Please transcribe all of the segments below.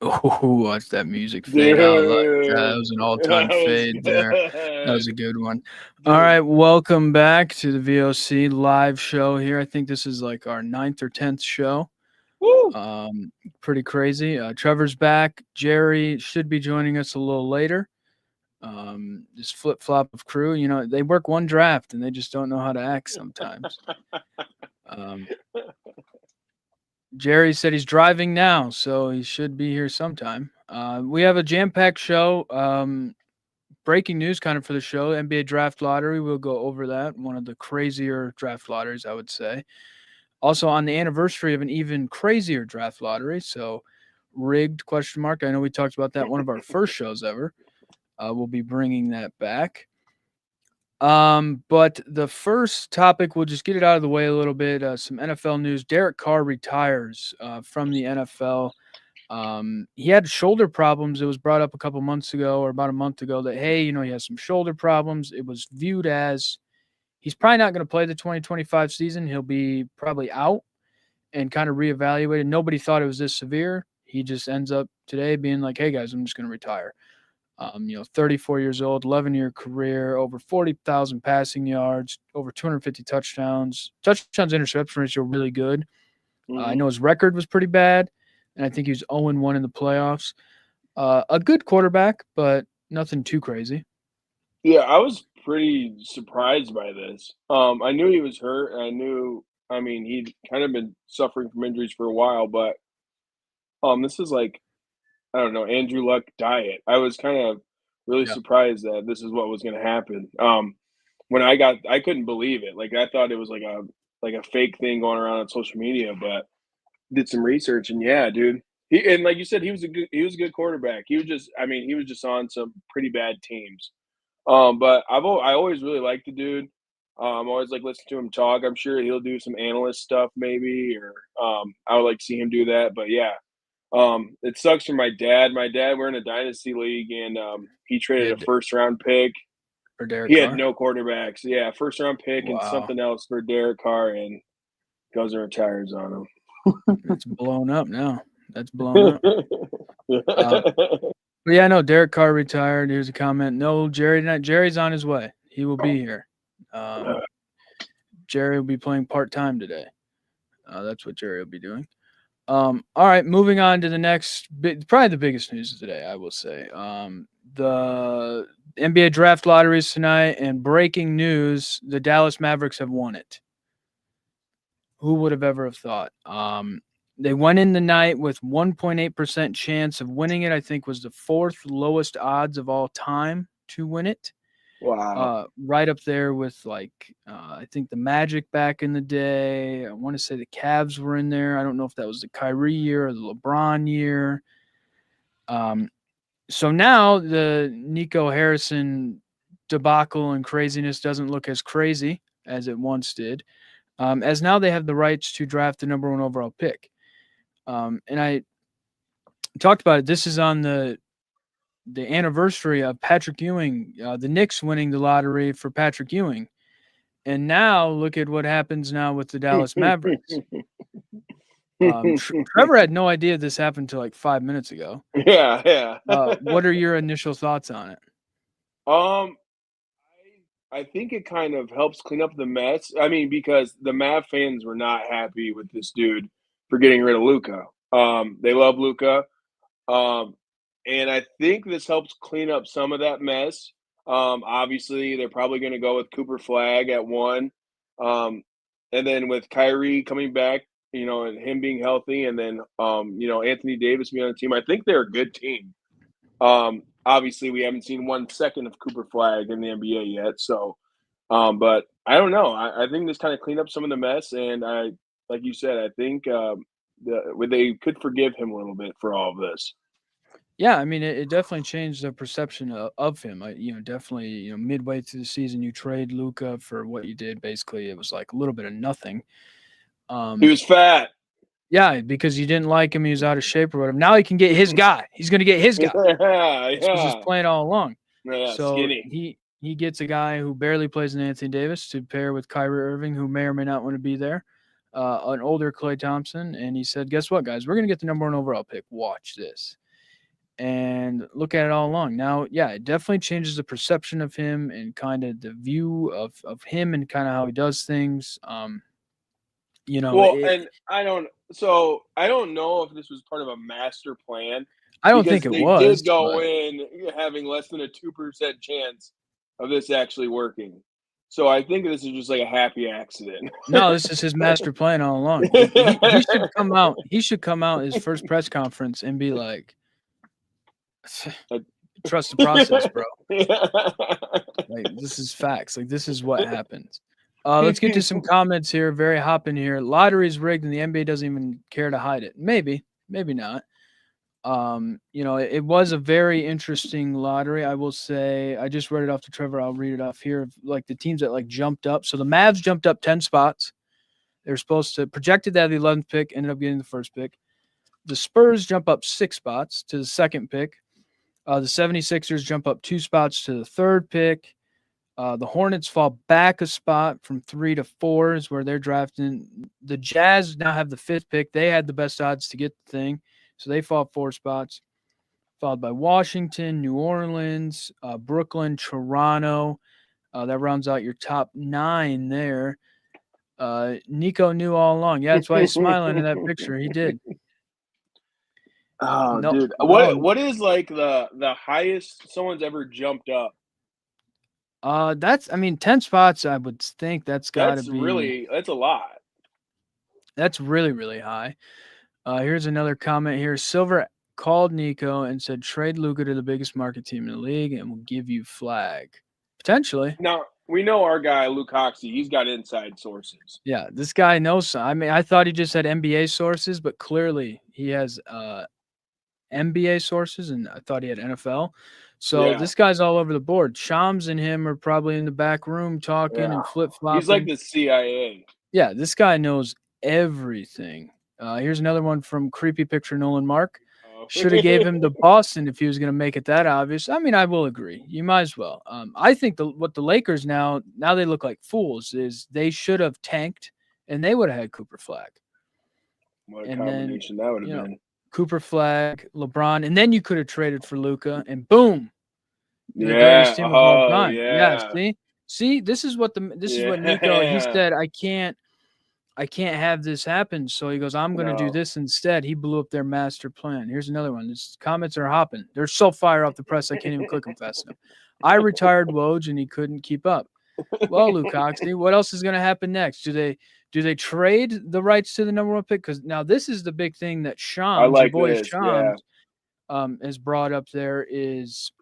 Oh, watch that music fade out like that. That Dude, was an that all-time was fade there. That was good. a good one. All Dude. right, welcome back to the V.O.C. live show here. I think this is like our ninth or 10th show. Woo. Um, Pretty crazy. Trevor's back. Jerry should be joining us a little later. This flip-flop of crew. They work one draft and they just don't know how to act sometimes. Um, Jerry said he's driving now, so he should be here sometime. We have a jam-packed show. Breaking news kind of for the show. NBA draft lottery. We'll go over that. One of the crazier draft lotteries, I would say. Also on the anniversary of an even crazier draft lottery. So rigged question mark. I know we talked about that one of our first shows ever. We'll be bringing that back. But the first topic, we'll just get it out of the way a little bit. Some NFL news. Derek Carr retires from the NFL. He had shoulder problems. It was brought up a couple months ago or about a month ago that, hey, he has some shoulder problems. It was viewed as he's probably not going to play the 2025 season. He'll be probably out and kind of reevaluated. Nobody thought it was this severe. He just ends up today being like, hey, guys, I'm just going to retire. 34 years old, 11-year career, over 40,000 passing yards, over 250 touchdowns. Touchdowns interception ratio really good. I know Mhm. his record was pretty bad, and I think he was 0-1 in the playoffs. A good quarterback, but nothing too crazy. Yeah, I was pretty surprised by this. I knew he was hurt. I mean, he'd kind of been suffering from injuries for a while, but this is like, I don't know, Andrew Luck diet. I was kind of really Yeah. surprised that this is what was going to happen. I couldn't believe it. Like I thought it was like a fake thing going around on social media, but did some research and yeah, dude. And like you said, he was a good quarterback. He was just on some pretty bad teams. But I always really liked the dude. Always like listen to him talk. I'm sure he'll do some analyst stuff maybe, or I would like to see him do that. But yeah, it sucks for my dad. My dad, we're in a dynasty league, and he traded Yeah, a first round pick. or Derek He had Carr. no quarterbacks. Yeah, first round pick and Wow. something else for Derek Carr, and goes and retires on It's blown up now. That's blown up. him. Um, but yeah, no, Derek Carr retired. Here's a comment. No, Jerry, not Jerry's on his way. He will be here. Um, Jerry will be playing part time today. That's what Jerry will be doing. All right, moving on to the next, probably the biggest news of today, I will say. The NBA draft lotteries tonight, and breaking news: the Dallas Mavericks have won it. Who would have ever have thought? They went in the night with 1.8% chance of winning it. I think was the fourth lowest odds of all time to win it. Wow. Right up there with I think the Magic back in the day. I want to say the Cavs were in there. I don't know if that was the Kyrie year or the LeBron year. Um, so now the Nico Harrison debacle and craziness doesn't look as crazy as it once did. As now they have the rights to draft the number one overall pick. And I talked about it. This is on the anniversary of Patrick Ewing, the Knicks winning the lottery for Patrick Ewing. And now look at what happens now with the Dallas Mavericks. Trevor had no idea this happened until like 5 minutes ago. Yeah, yeah. What are your initial thoughts on it? Um, I think it kind of helps clean up the mess. I mean, because the Mav fans were not happy with this dude for getting rid of Luca. They love Luca. Um, and I think this helps clean up some of that mess. Obviously, they're probably going to go with Cooper Flag at one. Um, and then with Kyrie coming back, and him being healthy, and then, Anthony Davis being on the team, I think they're a good team. Obviously, we haven't seen 1 second of Cooper Flag in the NBA yet. So, but I don't know. I think this kind of cleaned up some of the mess. And like you said, I think they could forgive him a little bit for all of this. Yeah, I mean, it definitely changed the perception of him. Definitely, midway through the season, you trade Luca for what you did. Basically, it was like a little bit of nothing. He Um, was fat. yeah, because you didn't like him, he was out of shape or whatever. Now he can get his guy. He's going to get his guy. Yeah, This was his yeah. plan all along. Yeah, So skinny. he gets a guy who barely plays in Anthony Davis to pair with Kyrie Irving, who may or may not want to be there. An older Klay Thompson, and he said, "Guess what, guys? We're going to get the number one overall pick. Watch this." and look at it all along. Now, yeah, it definitely changes the perception of him and kind of the view of him and kind of how he does things. You know, Well, and I don't know if this was part of a master plan I don't think because it they was, did go but in having less than a 2% chance of this actually working. So I think this is just like a happy accident. no, this is his master plan all along. He should come out. He should come out his first press conference and be like, "Trust the process, bro. Like this is facts. Like this is what happens." Let's get to some comments here. Very hopping here. Lottery's rigged, and the NBA doesn't even care to hide it. Maybe, maybe not. You know, it was a very interesting lottery. I will say, I just read it off to Trevor. I'll read it off here. Like the teams that like jumped up. So the Mavs jumped up 10 spots. They were supposed to projected that the 11th pick, ended up getting the first pick. The Spurs jump up 6 spots to the second pick. The 76ers jump up 2 spots to the third pick. The Hornets fall back a spot from 3 to 4 is where they're drafting. The Jazz now have the fifth pick. They had the best odds to get the thing. So they fall 4 spots, followed by Washington, New Orleans, Brooklyn, Toronto. That rounds out your top 9 there. Nico knew all along. Yeah, that's why he's smiling in that picture. He did. Oh, No, dude. no. What is like the highest someone's ever jumped up? That's. I mean, 10 spots. I would think that's got to be. That's a lot. That's really really high. Here's another comment here. Silver called Nico and said trade Luca to the biggest market team in the league and we'll give you flag. Potentially. Now, we know our guy Luke Hoxie, he's got inside sources. Yeah, this guy knows. I mean, I thought he just had NBA sources, but clearly he has NBA sources, and I thought he had NFL. So Yeah, this guy's all over the board. Shams and him are probably in the back room talking yeah. and flip He's like flopping. the CIA. Yeah, this guy knows everything. Here's another one from Creepy Picture Nolan Mark. Oh. Should have gave him to Boston if he was going to make it that obvious. I mean, I will agree. You might as well. I think what the Lakers now they look like fools is they should have tanked and they would have had Cooper Flag. What a And then, combination that would have you know, been. Cooper Flag, LeBron, and then you could have traded for Luca and boom, you're the greatest Yeah. team of all Oh, time. Yeah, yeah. see, this is what Nico he Yeah. said, I can't have this happen. So he goes, I'm going to do No. this instead. He blew up their master plan. Here's another one. These comments are hopping. They're so fire off the press, I can't even click them fast enough. I retired Woj and he couldn't keep up. Well, Luke Coxley, what else is going to happen next? Do they trade the rights to the number 1 pick? Because now this is the big thing that I Shams, your like boy this. Yeah. Shams, has brought up there is,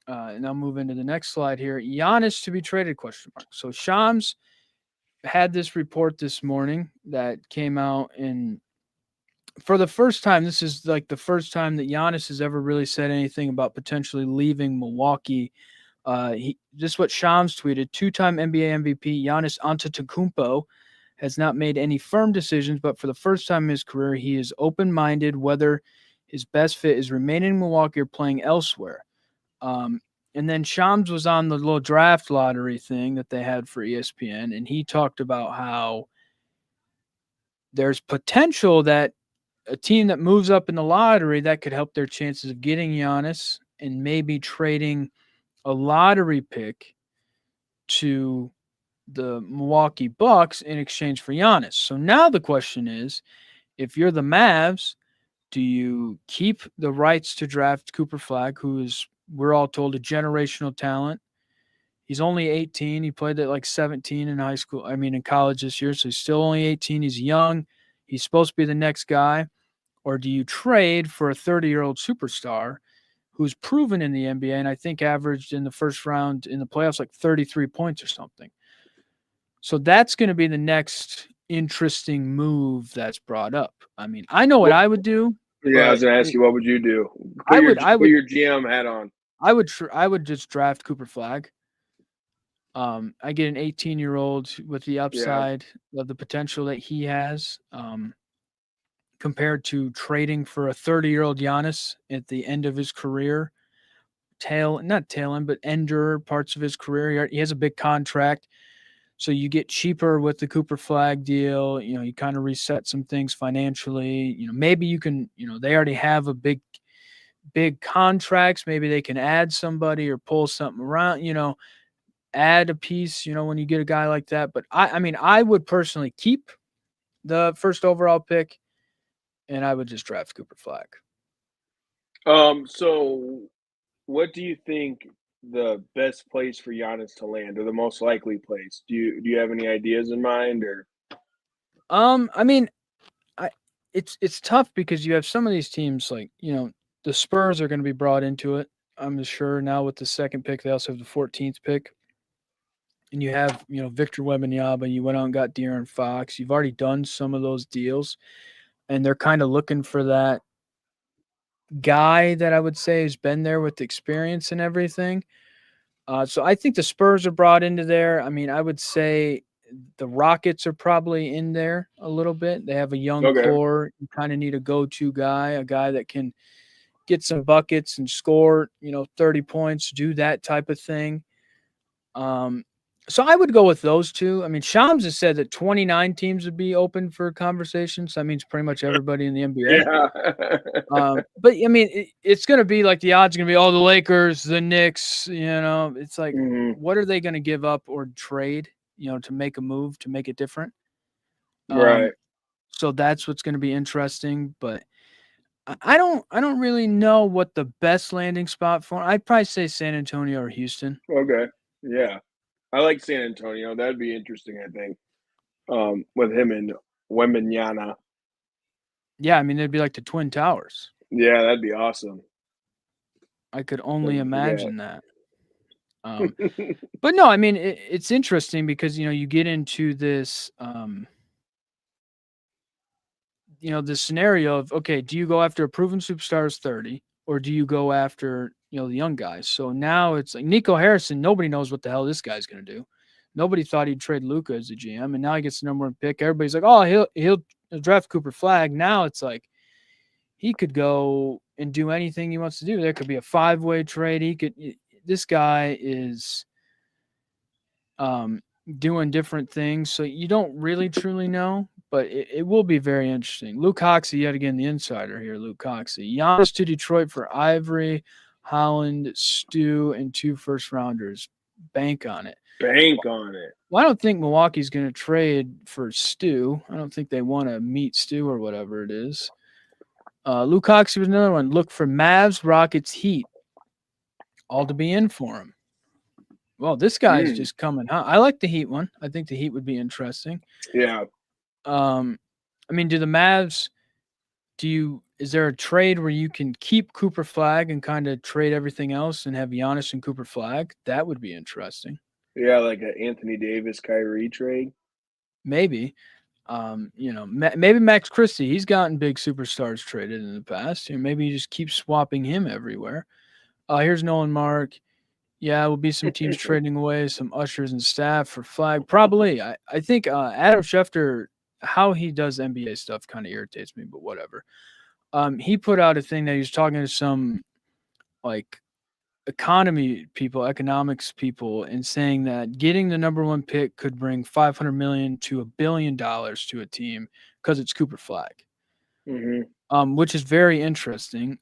and I'll move into the next slide here. Giannis to be traded? Question mark. So Shams had this report this morning that came out in for the first time. This is like the first time that Giannis has ever really said anything about potentially leaving Milwaukee. This is what Shams tweeted: two-time NBA MVP Giannis Antetokounmpo has not made any firm decisions, but for the first time in his career, he is open-minded whether his best fit is remaining in Milwaukee or playing elsewhere. Um, and then Shams was on the little draft lottery thing that they had for ESPN, and he talked about how there's potential that a team that moves up in the lottery that could help their chances of getting Giannis and maybe trading a lottery pick to the Milwaukee Bucks in exchange for Giannis. So now the question is, if you're the Mavs, do you keep the rights to draft Cooper Flag, who is, we're all told, a generational talent? He's only 18. He played at like 17 in high school. I mean, in college this year. So he's still only 18. He's young. He's supposed to be the next guy. Or do you trade for a 30-year-old superstar who's proven in the NBA and I think averaged in the first round in the playoffs like 33 points or something? So that's going to be the next interesting move that's brought up. I mean, I know what Well, I would do, yeah, I was but gonna ask you, what would you do? I would, I Put would, your GM hat on. I would just draft Cooper Flag. I get an 18-year-old with the Yeah. upside of the potential that he has, compared to trading for a 30-year-old Giannis at the end of his career, not tail end, but ender parts of his career. He has a big contract, so you get cheaper with the Cooper Flag deal. You know, you kind of reset some things financially. You know, maybe you can. You know, they already have a big contracts. Maybe they can add somebody or pull something around, add a piece, when you get a guy like that. But I mean, I would personally keep the first overall pick and I would just draft Cooper Flag. So what do you think the best place for Giannis to land, or the most likely place? Do you have any ideas in mind, or? I mean, I it's tough because you have some of these teams like, the Spurs are going to be brought into it. I'm sure now with the second pick, they also have the 14th pick. And you have, Victor Wembanyama, you went out and got De'Aaron Fox. You've already done some of those deals, and they're kind of looking for that guy that I would say has been there with experience and everything. So I think the Spurs are brought into there. I mean, I would say the Rockets are probably in there a little bit. They have a young Okay. core. You kind of need a go-to guy, a guy that can get some buckets and score, 30 points, do that type of thing. Um, so I would go with those two. I mean, Shams has said that 29 teams would be open for conversations. That means pretty much everybody in the NBA. Yeah. But I mean, it's going to be like the odds are going to be the Lakers, the Knicks. It's like, Mhm. what are they going to give up or trade, to make a move to make it different? Um, Right. so that's what's going to be interesting. But I don't really know what the best landing spot for. I'd probably say San Antonio or Houston. Okay. Yeah. I like San Antonio. That'd be interesting, I think. With him and Wembanyama. Yeah, I mean, they'd be like the Twin Towers. Yeah, that'd be awesome. I could only Couldn't forget. imagine that. Um, but no, I mean, it's interesting because you get into this, this scenario of, okay, do you go after a proven superstars 30, or do you go after the young guys? So now it's like Nico Harrison. Nobody knows what the hell this guy's going to do. Nobody thought he'd trade Luca as a GM, and now he gets the number one pick. Everybody's like, oh, he'll draft Cooper Flag. Now it's like he could go and do anything he wants to do. There could be a 5-way trade. He could. This guy is um, doing different things, so you don't really truly know. But it will be very interesting. Luke Hoxie, yet again, the insider here. Luke Hoxie, Giannis to Detroit for Ivory, Holland, Stu, and 2 first-rounders. Bank on it. Bank on it. Well, I don't think Milwaukee's going to trade for Stu. I don't think they want to meet Stu or whatever it is. Luke Hoxie was another one. Look for Mavs, Rockets, Heat, all to be in for him. Well, this guy's Mm. just coming out. I like the Heat one. I think the Heat would be interesting. Yeah. I mean, do the Mavs? Is there a trade where you can keep Cooper Flag and kind of trade everything else and have Giannis and Cooper Flag? That would be interesting. Yeah, like an Anthony Davis Kyrie trade. Maybe. Maybe Max Christie. He's gotten big superstars traded in the past. Maybe you just keep swapping him everywhere. Here's Nolan Mark. Yeah, will be some teams trading away some ushers and staff for Flag. Probably. I think Adam Schefter, how he does NBA stuff kind of irritates me, but whatever. He put out a thing that he was talking to some like economics people, and saying that getting the number one pick could bring 500 million to $1 billion to a team because it's Cooper Flag, Hmm. which is very interesting.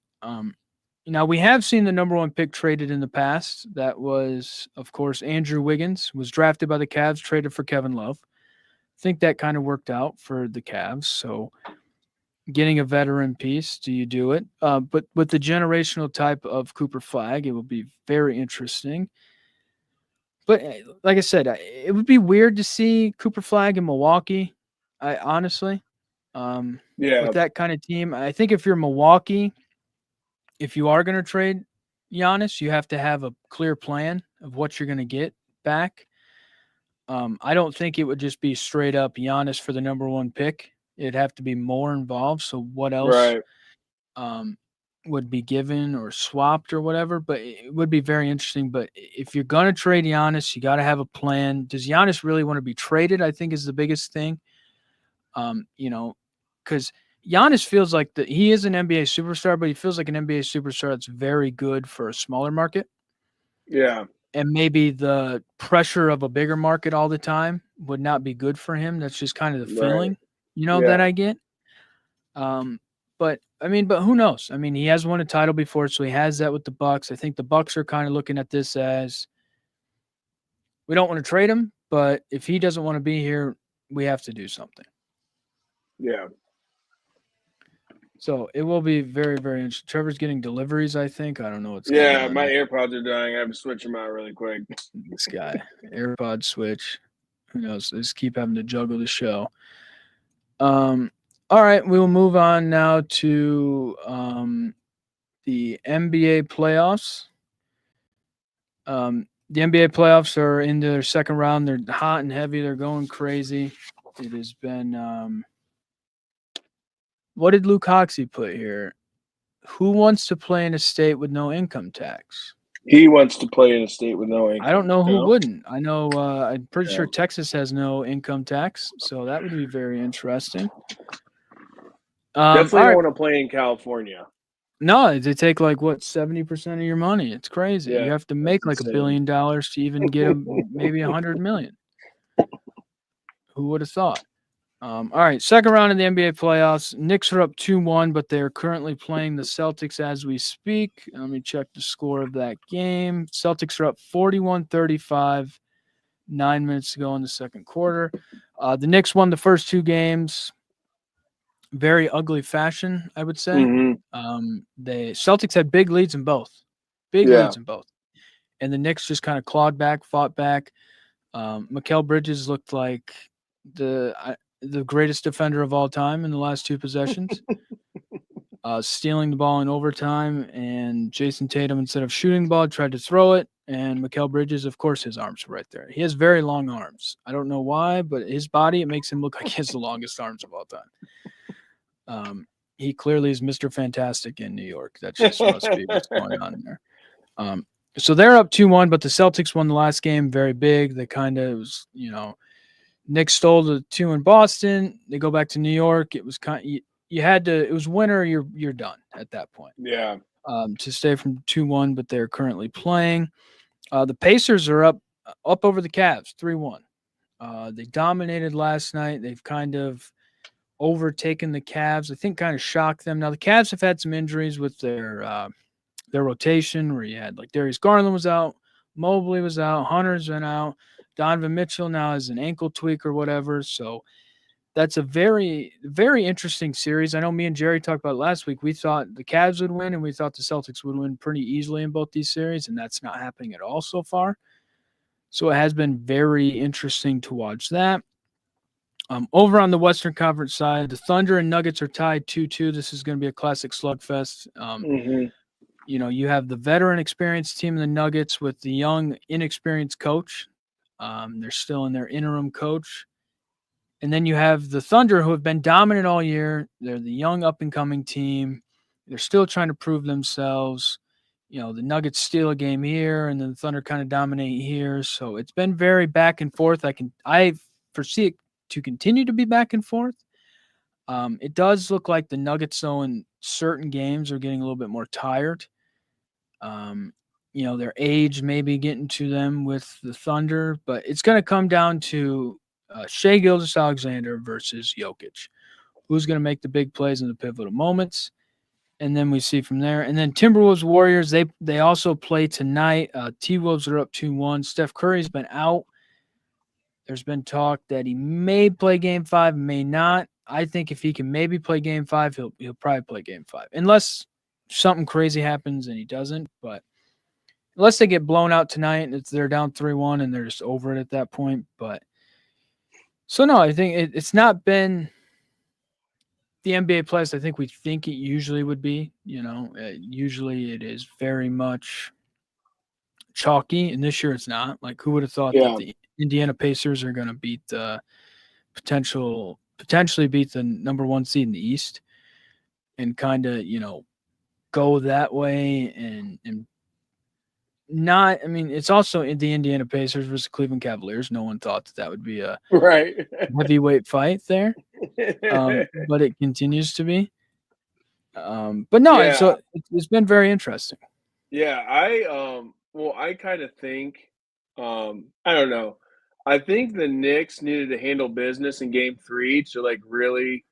Now we have seen the number one pick traded in the past. That was, of course, Andrew Wiggins was drafted by the Cavs, traded for Kevin Love. I think that kind of worked out for the Cavs. So getting a veteran piece, do you do it? But with the generational type of Cooper Flag, it will be very interesting. But like I said, it would be weird to see Cooper Flag in Milwaukee. I honestly, with Yeah. that kind of team, I think if you're Milwaukee, if you are going to trade Giannis, you have to have a clear plan of what you're going to get back. I don't think it would just be straight up Giannis for the number one pick. It'd have to be more involved. So what else Right. um, would be given or swapped or whatever? But it would be very interesting. But if you're going to trade Giannis, you got to have a plan. Does Giannis really want to be traded? I think is the biggest thing. Because Giannis feels like he is an NBA superstar, but he feels like an NBA superstar that's very good for a smaller market. Yeah. And maybe the pressure of a bigger market all the time would not be good for him. That's just kind of the Right. feeling, that Yeah. I get. Um, but I mean, but who knows? I mean, he has won a title before, so he has that with the Bucks. I think the Bucks are kind of looking at this as we don't want to trade him, but if he doesn't want to be here, we have to do something. Yeah. So it will be very, very interesting. Trevor's getting deliveries, I think. I don't know what's going Yeah, on my there. AirPods are dying. I have to switch them out really quick. This guy, AirPod switch. Who knows? They just keep having to juggle the show. Um, all right, we will move on now to the NBA playoffs. The NBA playoffs are into their second round. They're hot and heavy. They're going crazy. It has been. What did Luke Hoxie put here? Who wants to play in a state with no income tax? He wants to play in a state with no I don't income. know You who know? wouldn't. I know. I'm pretty Yeah. sure Texas has no income tax, so that would be very interesting. All Definitely don't right. want to play in California. No, they take like what 70% of your money. It's crazy. You Yeah, have to that's make like $1 insane. billion to even get maybe 100 million. Who would have thought? All right, second round of the NBA playoffs. Knicks are up 2-1, but they're currently playing the Celtics as we speak. Let me check the score of that game. Celtics are up 41-35, 9 minutes to go in the second quarter. The Knicks won the first two games. Very ugly fashion, I would say. Mm-hmm. The Celtics had big leads in both. Big Yeah. leads in both. And the Knicks just kind of clawed back, fought back. Mikal Bridges looked like the greatest defender of all time in the last two possessions, stealing the ball in overtime. And Jason Tatum, instead of shooting the ball, tried to throw it. And Mikal Bridges, of course, his arms were right there. He has very long arms. I don't know why, but his body, it makes him look like he has the longest arms of all time. He clearly is Mr. Fantastic in New York. That just must be what's going on there. So they're up 2-1, but the Celtics won the last game very big. They kind of was, Knicks stole the two in Boston. They go back to New York. It was you had to. It was winner. You're done at that point. Yeah. To stay from 2-1, but they're currently playing. The Pacers are up over the Cavs 3-1. They dominated last night. They've kind of overtaken the Cavs. I think kind of shocked them. Now the Cavs have had some injuries with their rotation, where you had like Darius Garland was out, Mobley was out, Hunter's been out, Donovan Mitchell now has an ankle tweak or whatever. So that's a very, very interesting series. I know me and Jerry talked about it last week. We thought the Cavs would win and we thought the Celtics would win pretty easily in both these series, and that's not happening at all so far. So it has been very interesting to watch that. Over on the Western Conference side, the Thunder and Nuggets are tied 2-2. This is going to be a classic slugfest. Mm-hmm. You have the veteran experienced team in the Nuggets with the young inexperienced coach. They're still in their interim coach. And then you have the Thunder, who have been dominant all year. They're the young up and coming team. They're still trying to prove themselves. The Nuggets steal a game here, and then the Thunder kind of dominate here. So it's been very back and forth. I foresee it to continue to be back and forth. It does look like the Nuggets, though, in certain games are getting a little bit more tired. Their age may be getting to them with the Thunder, but it's going to come down to Shea Gilgeous-Alexander versus Jokic. Who's going to make the big plays in the pivotal moments? And then we see from there. And then Timberwolves Warriors, they also play tonight. T-Wolves are up 2-1. Steph Curry's been out. There's been talk that he may play Game 5, may not. I think if he can maybe play Game 5, he'll probably play Game 5. Unless something crazy happens and he doesn't. But unless they get blown out tonight, they're down 3-1 and they're just over it at that point. But so no, I think it's not been the NBA playoffs I think we think it usually would be. Usually it is very much chalky, and this year it's not. Like, who would have thought that Yeah. the Indiana Pacers are going to beat the potentially beat the number one seed in the East, and kind of go that way and not. I mean, it's also in the Indiana Pacers versus Cleveland Cavaliers. No one thought that would be a Right. heavyweight fight there, but it continues to be. But no, Yeah. it's been very interesting. Yeah. I kind of think I don't know. I think the Knicks needed to handle business in game 3 to like really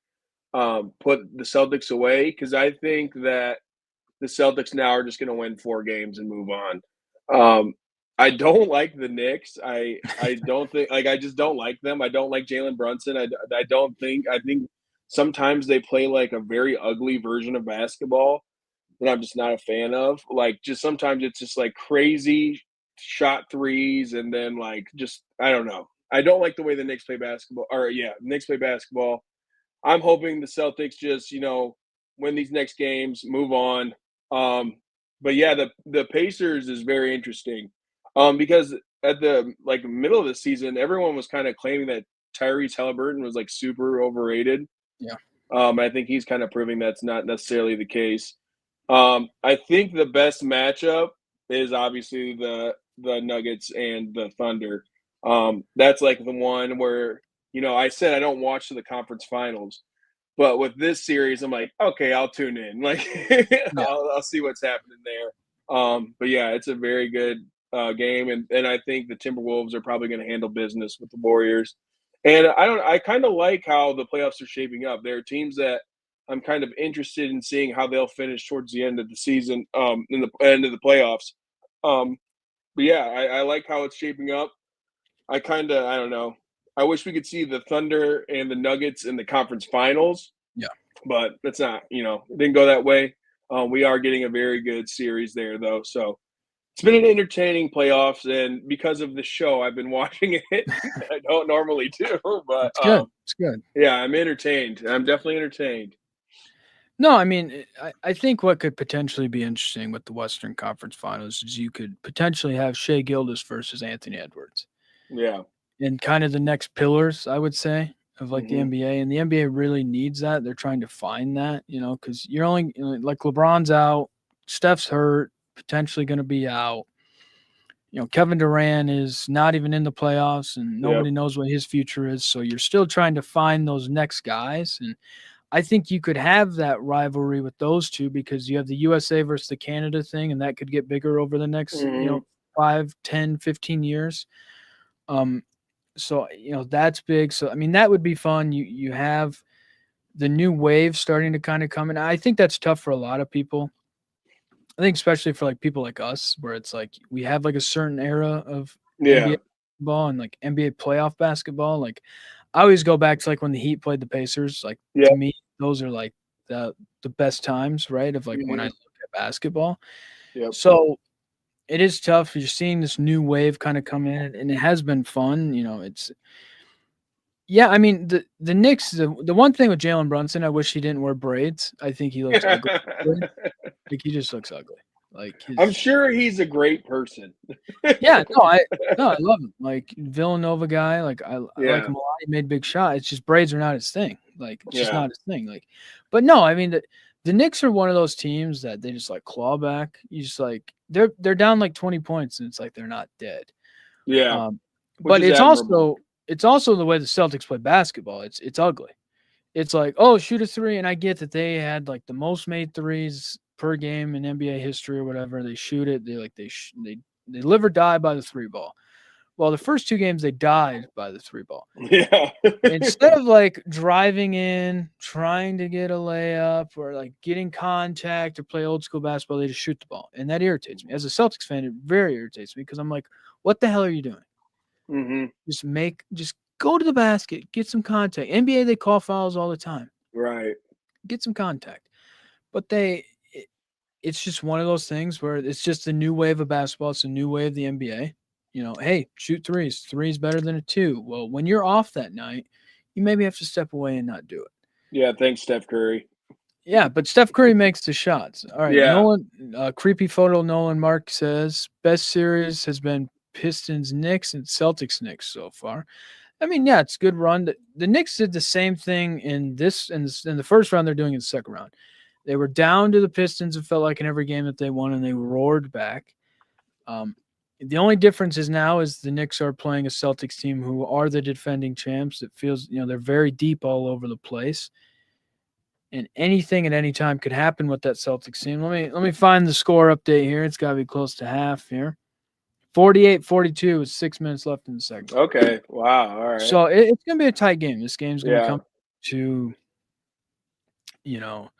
put the Celtics away because I think that the Celtics now are just going to win 4 games and move on. I don't like the Knicks. I don't think like I just don't like them. I don't like Jalen Brunson. I don't think I think sometimes they play like a very ugly version of basketball that I'm just not a fan of. Like just sometimes it's just like crazy shot threes and then like just I don't know. I don't like the way the Knicks play basketball. Or yeah, the Knicks play basketball. I'm hoping the Celtics just, win these next games, move on. Um, but yeah, the Pacers is very interesting. Because at the like middle of the season, everyone was kind of claiming that Tyrese Halliburton was like super overrated. Yeah. I think he's kind of proving that's not necessarily the case. I think the best matchup is obviously the Nuggets and the Thunder. That's like the one where I said I don't watch the conference finals, but with this series, I'm like, okay, I'll tune in. Like, Yeah. I'll see what's happening there. But yeah, it's a very good game, and I think the Timberwolves are probably going to handle business with the Warriors. And I kind of like how the playoffs are shaping up. There are teams that I'm kind of interested in seeing how they'll finish towards the end of the season, in the end of the playoffs. Um, but yeah, I like how it's shaping up. I don't know. I wish we could see the Thunder and the Nuggets in the conference finals, Yeah. but that's not, it didn't go that way. We are getting a very good series there, though. So it's been an entertaining playoffs, and because of the show, I've been watching it. I don't normally do, but It's good. It's good. yeah, I'm entertained. I'm definitely entertained. No, I mean, I think what could potentially be interesting with the Western Conference Finals is you could potentially have Shea Gildas versus Anthony Edwards, Yeah. and kind of the next pillars, I would say, of like the Hmm. NBA. And the NBA really needs that. They're trying to find that, because you're only like LeBron's out, Steph's hurt, potentially going to be out. Kevin Durant is not even in the playoffs, and Yep. nobody knows what his future is. So you're still trying to find those next guys. And I think you could have that rivalry with those two because you have the USA versus the Canada thing, and that could get bigger over the next, Hmm. 5, 10, 15 years. Um, so that's big. So I mean, that would be fun. You have the new wave starting to kind of come in. I think that's tough for a lot of people. I think especially for like people like us, where it's like we have like a certain era of NBA Yeah. basketball and like NBA playoff basketball. Like I always go back to like when the Heat played the Pacers. Like to Yep. me, those are like the best times, right? Of like when I Hmm. look at basketball. Yep. So it is tough. You're seeing this new wave kind of come in, and it has been fun. It's yeah. I mean the Knicks. The one thing with Jalen Brunson, I wish he didn't wear braids. I think he looks ugly. Like he just looks ugly. Like I'm his sure he's a great person. Yeah, no, I love him. Like Villanova guy, like I like Yeah. him a lot. He made big shots. It's just braids are not his thing. Like it's just Yeah. not his thing. Like, but no, I mean the Knicks are one of those teams that they just like claw back. You just like they're down like 20 points and it's like they're not dead. Yeah. Um, Which but is admirable. it's also the way the Celtics play basketball. It's ugly. It's like, oh, shoot a three, and I get that they had like the most made threes per game in NBA history or whatever. They shoot it. They live or die by the three ball. Well, the first two games they died by the three ball. Yeah. Instead of like driving in, trying to get a layup or like getting contact or play old school basketball, they just shoot the ball. And that irritates me. As a Celtics fan, it very irritates me because I'm like, what the hell are you doing? Hmm. Just go to the basket, get some contact. NBA, they call fouls all the time. Right. Get some contact. But it's just one of those things where it's just a new wave of basketball. It's a new wave of the NBA. Hey, shoot threes. Three's better than a two. Well, when you're off that night, you maybe have to step away and not do it. Yeah. Thanks, Steph Curry. Yeah, but Steph Curry makes the shots. All right, Yeah. Nolan, creepy photo. Nolan Mark says best series has been Pistons Knicks and Celtics Knicks so far. I mean, yeah, it's a good run. The Knicks did the same thing in the first round. They're doing in the second round. They were down to the Pistons. It felt like in every game that they won, and they roared back. Um, the only difference is now is the Knicks are playing a Celtics team who are the defending champs. It feels they're very deep all over the place, and anything at any time could happen with that Celtics team. Let me find the score update here. It's got to be close to half here. 48-42 with 6 minutes left in the second quarter. Okay. Wow. All right. So it's going to be a tight game. This game's going to Yeah. come to you know,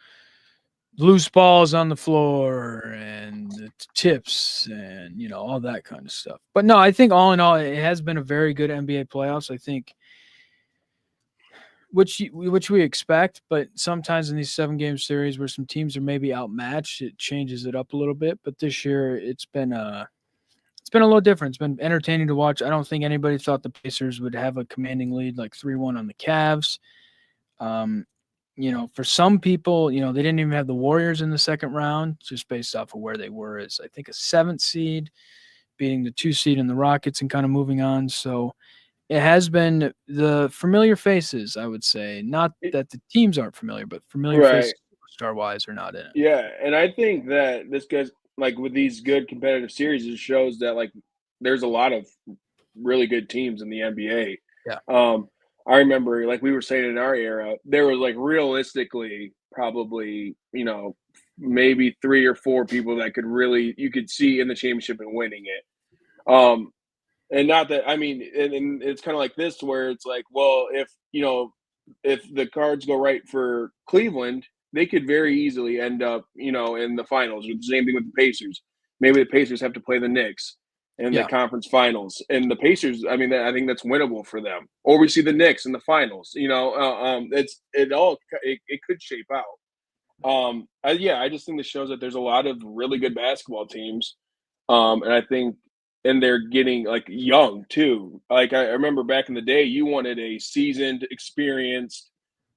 loose balls on the floor and the tips and all that kind of stuff. But no, I think all in all, it has been a very good NBA playoffs. I think which we expect, but sometimes in these 7 game series where some teams are maybe outmatched, it changes it up a little bit. But this year, it's been a little different. It's been entertaining to watch. I don't think anybody thought the Pacers would have a commanding lead like 3-1 on the Cavs. Um, for some people, they didn't even have the Warriors in the second round, just based off of where they were as I think a 7th seed, beating the 2 seed in the Rockets and kind of moving on. So it has been the familiar faces, I would say. Not It, that the teams aren't familiar, but familiar right. faces, star wise, are not in it. Yeah, and I think that this goes like with these good competitive series, it shows that like there's a lot of really good teams in the Yeah, NBA. I remember, like we were saying in our era, there was like realistically probably maybe 3 or 4 people that could really you could see in the championship and winning it. And not that I mean, and it's kind of like this where it's like, well, if the cards go right for Cleveland, they could very easily end up, in the finals. The same thing with the Pacers. Maybe the Pacers have to play the Knicks in the yeah, conference finals, and the Pacers. I mean, I think that's winnable for them. Or we see the Knicks in the finals. It could shape out. Yeah, I just think this shows that there's a lot of really good basketball teams, and I think and they're getting like young too. Like I remember back in the day, you wanted a seasoned, experienced,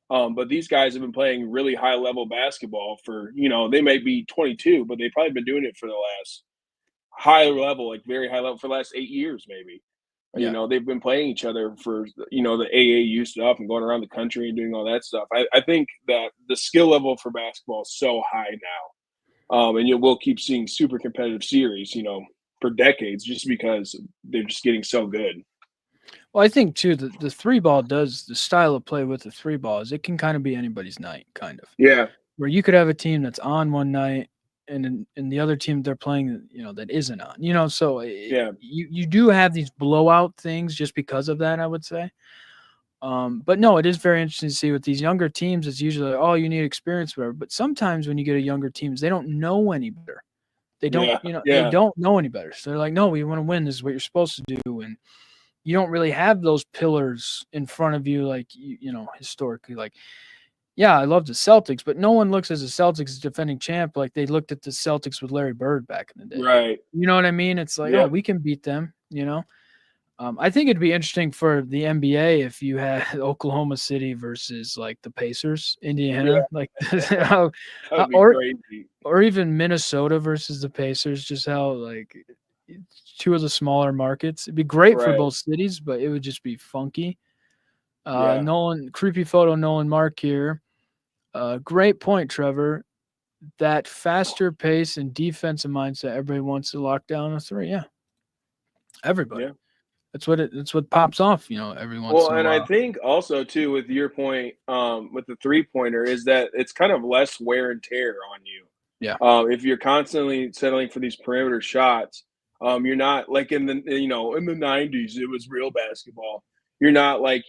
but these guys have been playing really high level basketball for they might be 22, but they've probably been doing it for the last high level, like very high level for the last 8 years maybe. yeah. They've been playing each other for the AAU stuff and going around the country and doing all that stuff. I think that the skill level for basketball is so high now, and you will keep seeing super competitive series, for decades, just because they're just getting so good. Well, I think too the three ball does the style of play with the three balls. It can kind of be anybody's night, kind of. Yeah, Where you could have a team that's on one night and the other team they're playing, that isn't on. So yeah, you do have these blowout things just because of that, I would say. But no, it is very interesting to see with these younger teams. It's usually like, oh, you need experience, whatever. But sometimes when you get a younger teams, they don't know any better. They don't, yeah, they yeah, don't know any better. So they're like, no, we want to win. This is what you're supposed to do, and you don't really have those pillars in front of you, like historically. Like, yeah, I love the Celtics, but no one looks at the Celtics as defending champ like they looked at the Celtics with Larry Bird back in the day. right. You know what I mean? It's like, oh, Yep, we can beat them. I think it'd be interesting for the NBA if you had Oklahoma City versus like the Pacers, Indiana, yeah, like how, that would be or crazy. even Minnesota versus the Pacers, just how like two of the smaller markets. It'd be great for Right. both cities, but it would just be funky. Yeah, Nolan, creepy photo, Nolan Mark here. Great point, Trevor. That faster pace and defensive mindset, everybody wants to lock down a three. Yeah, everybody. yeah. That's what pops off, every once Well, in a and I while. think also too with your point, with the 3 pointer is that it's kind of less wear and tear on you. Yeah, If you're constantly settling for these perimeter shots, you're not like in the '90s it was real basketball. You're not like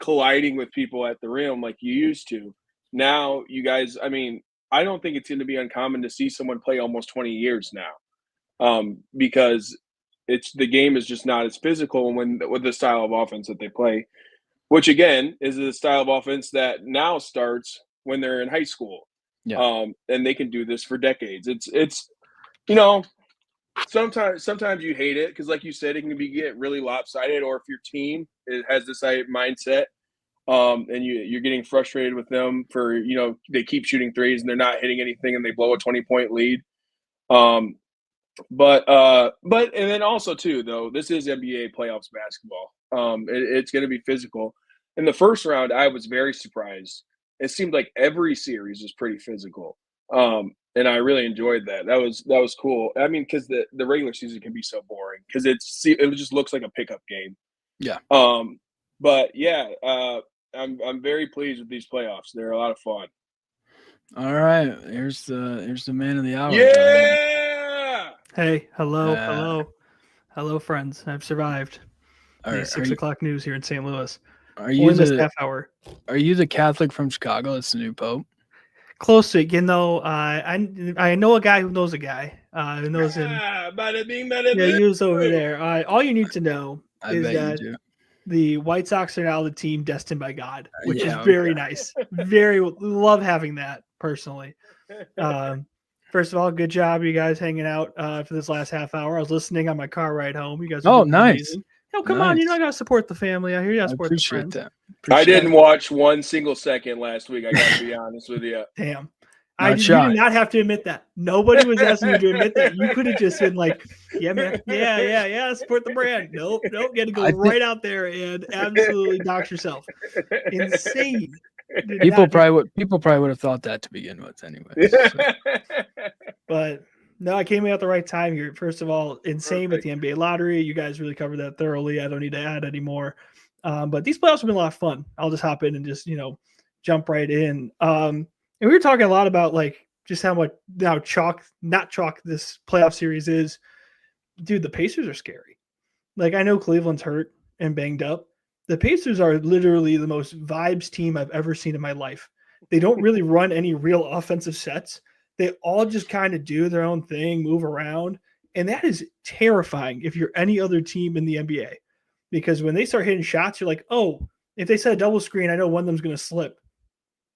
colliding with people at the rim like you used to. Now you guys, I mean, I don't think it's going to be uncommon to see someone play almost 20 years now, because it's the game is just not as physical when with the style of offense that they play, which again is the style of offense that now starts when they're in high school, yeah, and they can do this for decades. It's you know sometimes you hate it because like you said it can be get really lopsided, or if your team has this mindset, and you're getting frustrated with them for they keep shooting threes and they're not hitting anything and they blow a 20-point lead. Um, but and then also too though this is NBA playoffs basketball. It's going to be physical. In the first round, I was very surprised. It seemed like every series was pretty physical, and I really enjoyed that. That was cool. I mean, because the regular season can be so boring because it just looks like a pickup game. yeah. Um, but yeah, I'm very pleased with these playoffs. They're a lot of fun. All right, here's the man of the hour, John. Yeah. Hey, hello, Uh, hello, hello, friends. I've survived the are are six you o'clock news here in St. Louis. are you Only missed the half hour. are you the Catholic from Chicago? That's the new pope. Close to it. I know a guy who knows a guy who knows him. Bada bing, bada Yeah, boom. he was over there. All you need to know I is bet you that do. the White Sox are now the team destined by God, which is Yeah, very okay. nice. Very love having that personally. First of all, good job, you guys hanging out for this last half hour. I was listening on my car ride home. You guys are doing nice. amazing. No, come on, Nice. I gotta support the family. I hear you gotta I support the appreciate friends. that. I Appreciate didn't it. watch one single second last week. I got to be honest with you. Damn. Not You shy. did not have to admit that. Nobody was asking you to admit that. You could have just been like, yeah, man. Yeah. Support the brand. Nope. You had to go right out there and absolutely dox yourself. Insane. People probably would have thought that to begin with, anyways. So. But no, I came in at the right time here. First of all, insane with the NBA lottery. You guys really covered that thoroughly. I don't need to add anymore. But these playoffs have been a lot of fun. I'll just hop in and just jump right in. And we were talking a lot about like just how much not chalk this playoff series is. Dude, the Pacers are scary. Like I know Cleveland's hurt and banged up. The Pacers are literally the most vibes team I've ever seen in my life. They don't really run any real offensive sets. They all just kind of do their own thing, move around. And that is terrifying if you're any other team in the NBA. Because when they start hitting shots, you're like, oh, if they set a double screen, I know one of them's going to slip.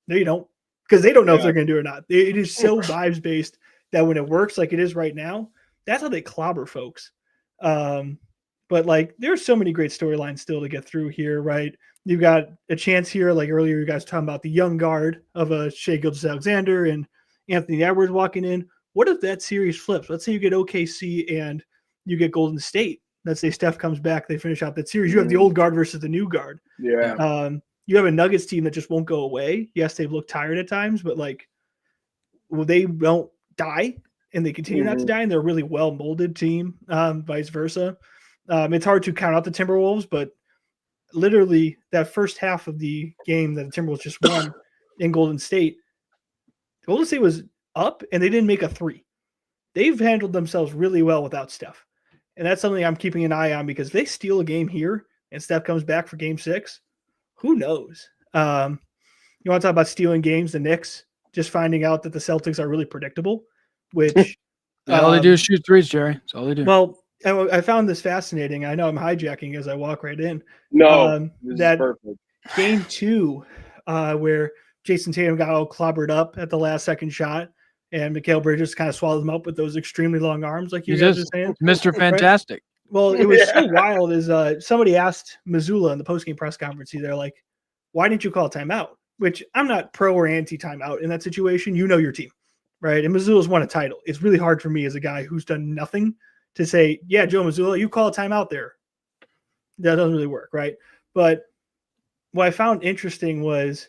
No, you don't. Because they don't know if they're going to do it or not. It is so vibes based that when it works like it is right now, that's how they clobber folks. But like there's so many great storylines still to get through here, right? You've got a chance here, like earlier you guys were talking about the young guard of a Shai Gilgeous-Alexander and Anthony Edwards walking in. What if that series flips? Let's say you get OKC and you get Golden State. Let's say Steph comes back, they finish out that series. You have the old guard versus the new guard. Yeah. You have a Nuggets team that just won't go away. Yes, they've looked tired at times, but like, well, they won't die and they continue not to die. And they're a really well molded team, vice versa. It's hard to count out the Timberwolves, but literally that first half of the game that the Timberwolves just won in Golden State was up and they didn't make a three. They've handled themselves really well without Steph. And that's something I'm keeping an eye on because if they steal a game here and Steph comes back for game 6, who knows? You want to talk about stealing games, the Knicks just finding out that the Celtics are really predictable, which all they do is shoot threes, Jerry. That's all they do. Well, I found this fascinating. I know I'm hijacking as I walk right in. No, this that is perfect. Game 2, where Jason Tatum got all clobbered up at the last second shot, and Mikal Bridges kind of swallowed him up with those extremely long arms, like you guys were saying. Mr. Fantastic. Right? Well, it was so wild. Is somebody asked Mazzulla in the postgame press conference, they're like, "Why didn't you call timeout?" Which I'm not pro or anti timeout in that situation. You know your team, right? And Mazzulla's won a title. It's really hard for me as a guy who's done nothing to say, yeah, Joe Mazzulla, you call a timeout there. That doesn't really work, right? But what I found interesting was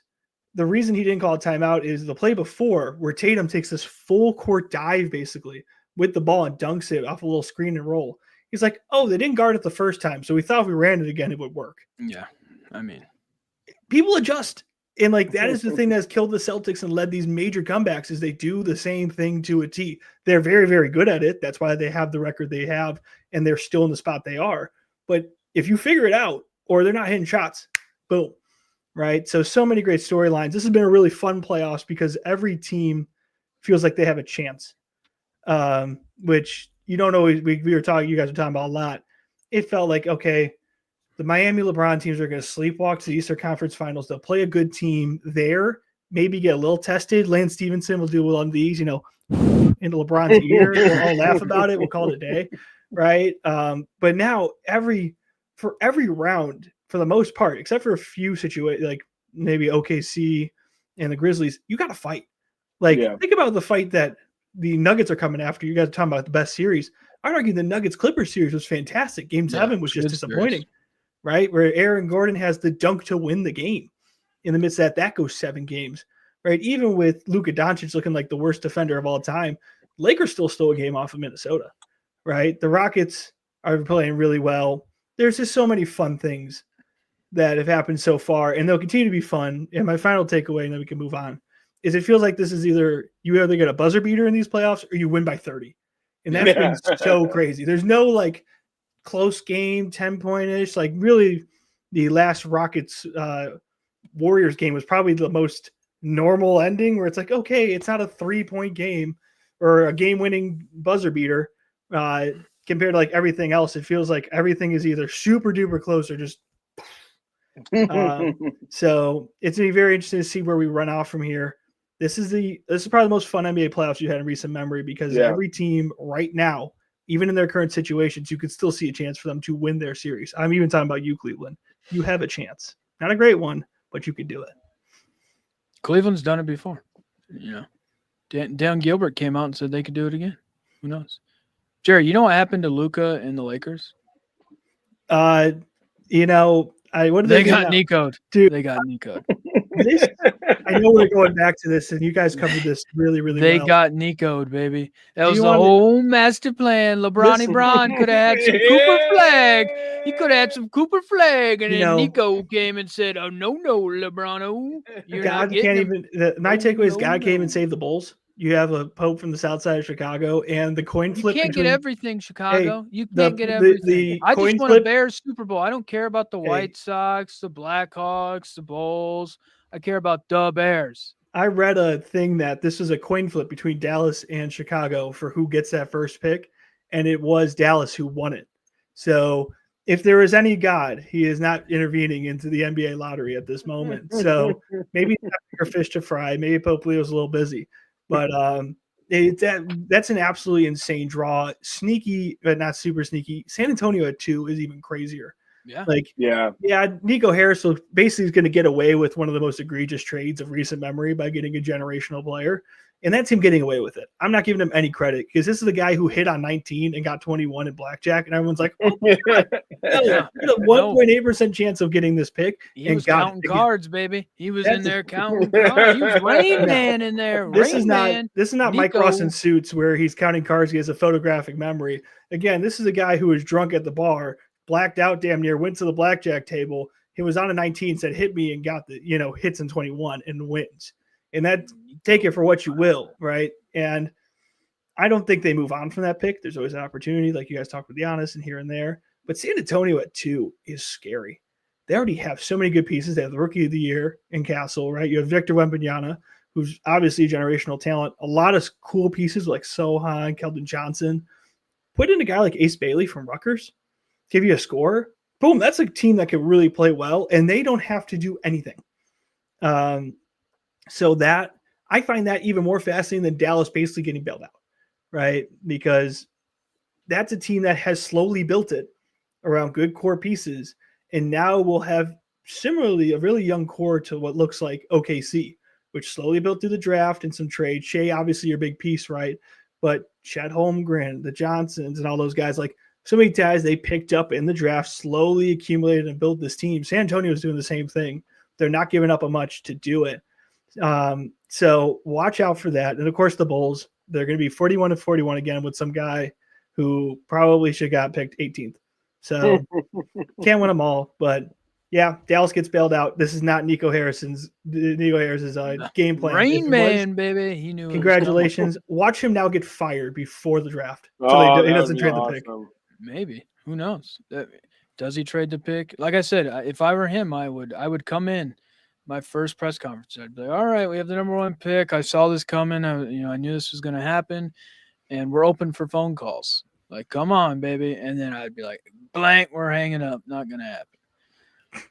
the reason he didn't call a timeout is the play before where Tatum takes this full court dive basically with the ball and dunks it off a little screen and roll. He's like, oh, they didn't guard it the first time, so we thought if we ran it again, it would work. Yeah, I mean. People adjust. And like that is the thing that's killed the Celtics and led these major comebacks is they do the same thing to a T. They're very, very good at it. That's why they have the record they have and they're still in the spot they are. But if you figure it out or they're not hitting shots, boom, right? So many great storylines. This has been a really fun playoffs because every team feels like they have a chance, which you don't always, you guys were talking about a lot. It felt like, okay, the Miami LeBron teams are going to sleepwalk to the Eastern Conference Finals. They'll play a good team there, maybe get a little tested. Lance Stevenson will do one of these, into LeBron's ear. We'll all laugh about it. We'll call it a day, right? But now for every round, for the most part, except for a few situations, like maybe OKC and the Grizzlies, you got to fight. Think about the fight that the Nuggets are coming after. You guys are talking about the best series. I'd argue the Nuggets-Clippers series was fantastic. Game 7 was just disappointing. Series. Right? Where Aaron Gordon has the dunk to win the game. In the midst of that goes 7 games. Right? Even with Luka Doncic looking like the worst defender of all time, Lakers still stole a game off of Minnesota. Right? The Rockets are playing really well. There's just so many fun things that have happened so far, and they'll continue to be fun. And my final takeaway, and then we can move on, is it feels like this is you either get a buzzer beater in these playoffs or you win by 30. And that's been so crazy. There's no like close game, 10-point-ish. Like really the last Rockets Warriors game was probably the most normal ending where it's like, okay, it's not a 3-point game or a game-winning buzzer beater compared to like everything else. It feels like everything is either super duper close or just. So it's gonna be very interesting to see where we run off from here. This is probably the most fun NBA playoffs you had in recent memory because every team right now, even in their current situations, you could still see a chance for them to win their series. I'm even talking about you, Cleveland. You have a chance. Not a great one, but you could do it. Cleveland's done it before. Dan Gilbert came out and said they could do it again. Who knows? Jerry, you know what happened to Luka and the Lakers? What did They do got now? Nico'd. Dude, they got Nico'd. I know we're going back to this, and you guys covered this really, really They well. got Nico'd, baby. That was the whole master plan. LeBron could have had some Cooper Flag. He could have had some Cooper Flag, and then Nico came and said, "Oh no, LeBron, you're God not getting can't even." My takeaway is God can't even save the Bulls. You have a Pope from the south side of Chicago, and the coin flip. You can't get everything, Chicago. Hey, you can't get everything. I just want a Bears Super Bowl. I don't care about the White Sox, the Blackhawks, the Bulls. I care about the Bears. I read a thing that this was a coin flip between Dallas and Chicago for who gets that first pick, and it was Dallas who won it. So if there is any God, he is not intervening into the NBA lottery at this moment. So maybe bigger fish to fry. Maybe Pope Leo's a little busy, but that's an absolutely insane draw. Sneaky, but not super sneaky. San Antonio at 2 is even crazier. Yeah. Nico Harris basically is going to get away with one of the most egregious trades of recent memory by getting a generational player. And that's him getting away with it. I'm not giving him any credit because this is the guy who hit on 19 and got 21 in blackjack. And everyone's like, oh, he had a 1.8% chance of getting this pick. He was counting cards, baby. He was in there counting cards. He was Rain Man in there. This is not Mike Ross in Suits where he's counting cards. He has a photographic memory. Again, this is a guy who was drunk at the bar, blacked out damn near, went to the blackjack table. He was on a 19, said, hit me, and got the, hits in 21 and wins. And that, take it for what you will, right? And I don't think they move on from that pick. There's always an opportunity, like you guys talked with Giannis and here and there. But San Antonio at 2 is scary. They already have so many good pieces. They have the Rookie of the Year in Castle, right? You have Victor Wembanyama, who's obviously a generational talent. A lot of cool pieces like Sohan, Keldon Johnson. Put in a guy like Ace Bailey from Rutgers, give you a score. Boom, that's a team that can really play well, and they don't have to do anything. So that I find that even more fascinating than Dallas basically getting bailed out, right? Because that's a team that has slowly built it around good core pieces, and now we'll have similarly a really young core to what looks like OKC, which slowly built through the draft and some trade. Shea, obviously your big piece, right? But Chet Holmgren, the Johnsons, and all those guys, like so many guys they picked up in the draft, slowly accumulated and built this team. San Antonio is doing the same thing. They're not giving up a much to do it. So watch out for that. And of course, the Bulls, they're going to be 41-41 again with some guy who probably should have got picked 18th. So can't win them all, but yeah, Dallas gets bailed out. This is not Nico Harris's game plan. Rain Man, baby. He knew. Congratulations. Watch him now get fired before the draft. So he doesn't trade the pick. Maybe. Who knows? Does he trade the pick? Like I said, if I were him, I would come in my first press conference. I'd be like, all right, we have the number 1 pick. I saw this coming. I knew this was going to happen, and we're open for phone calls. Like, come on, baby. And then I'd be like, blank, we're hanging up. Not going to happen.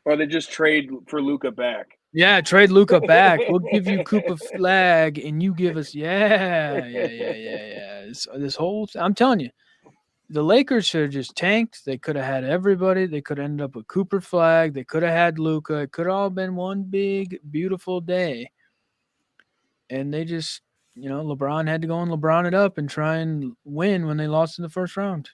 Or they just trade for Luka back. Yeah, trade Luka back. We'll give you Cooper Flag, and you give us, yeah. This whole, I'm telling you, the Lakers should have just tanked. They could have had everybody. They could have ended up with Cooper Flag. They could have had Luka. It could have all been one big, beautiful day. And they just, LeBron had to go and LeBron it up and try and win when they lost in the first round.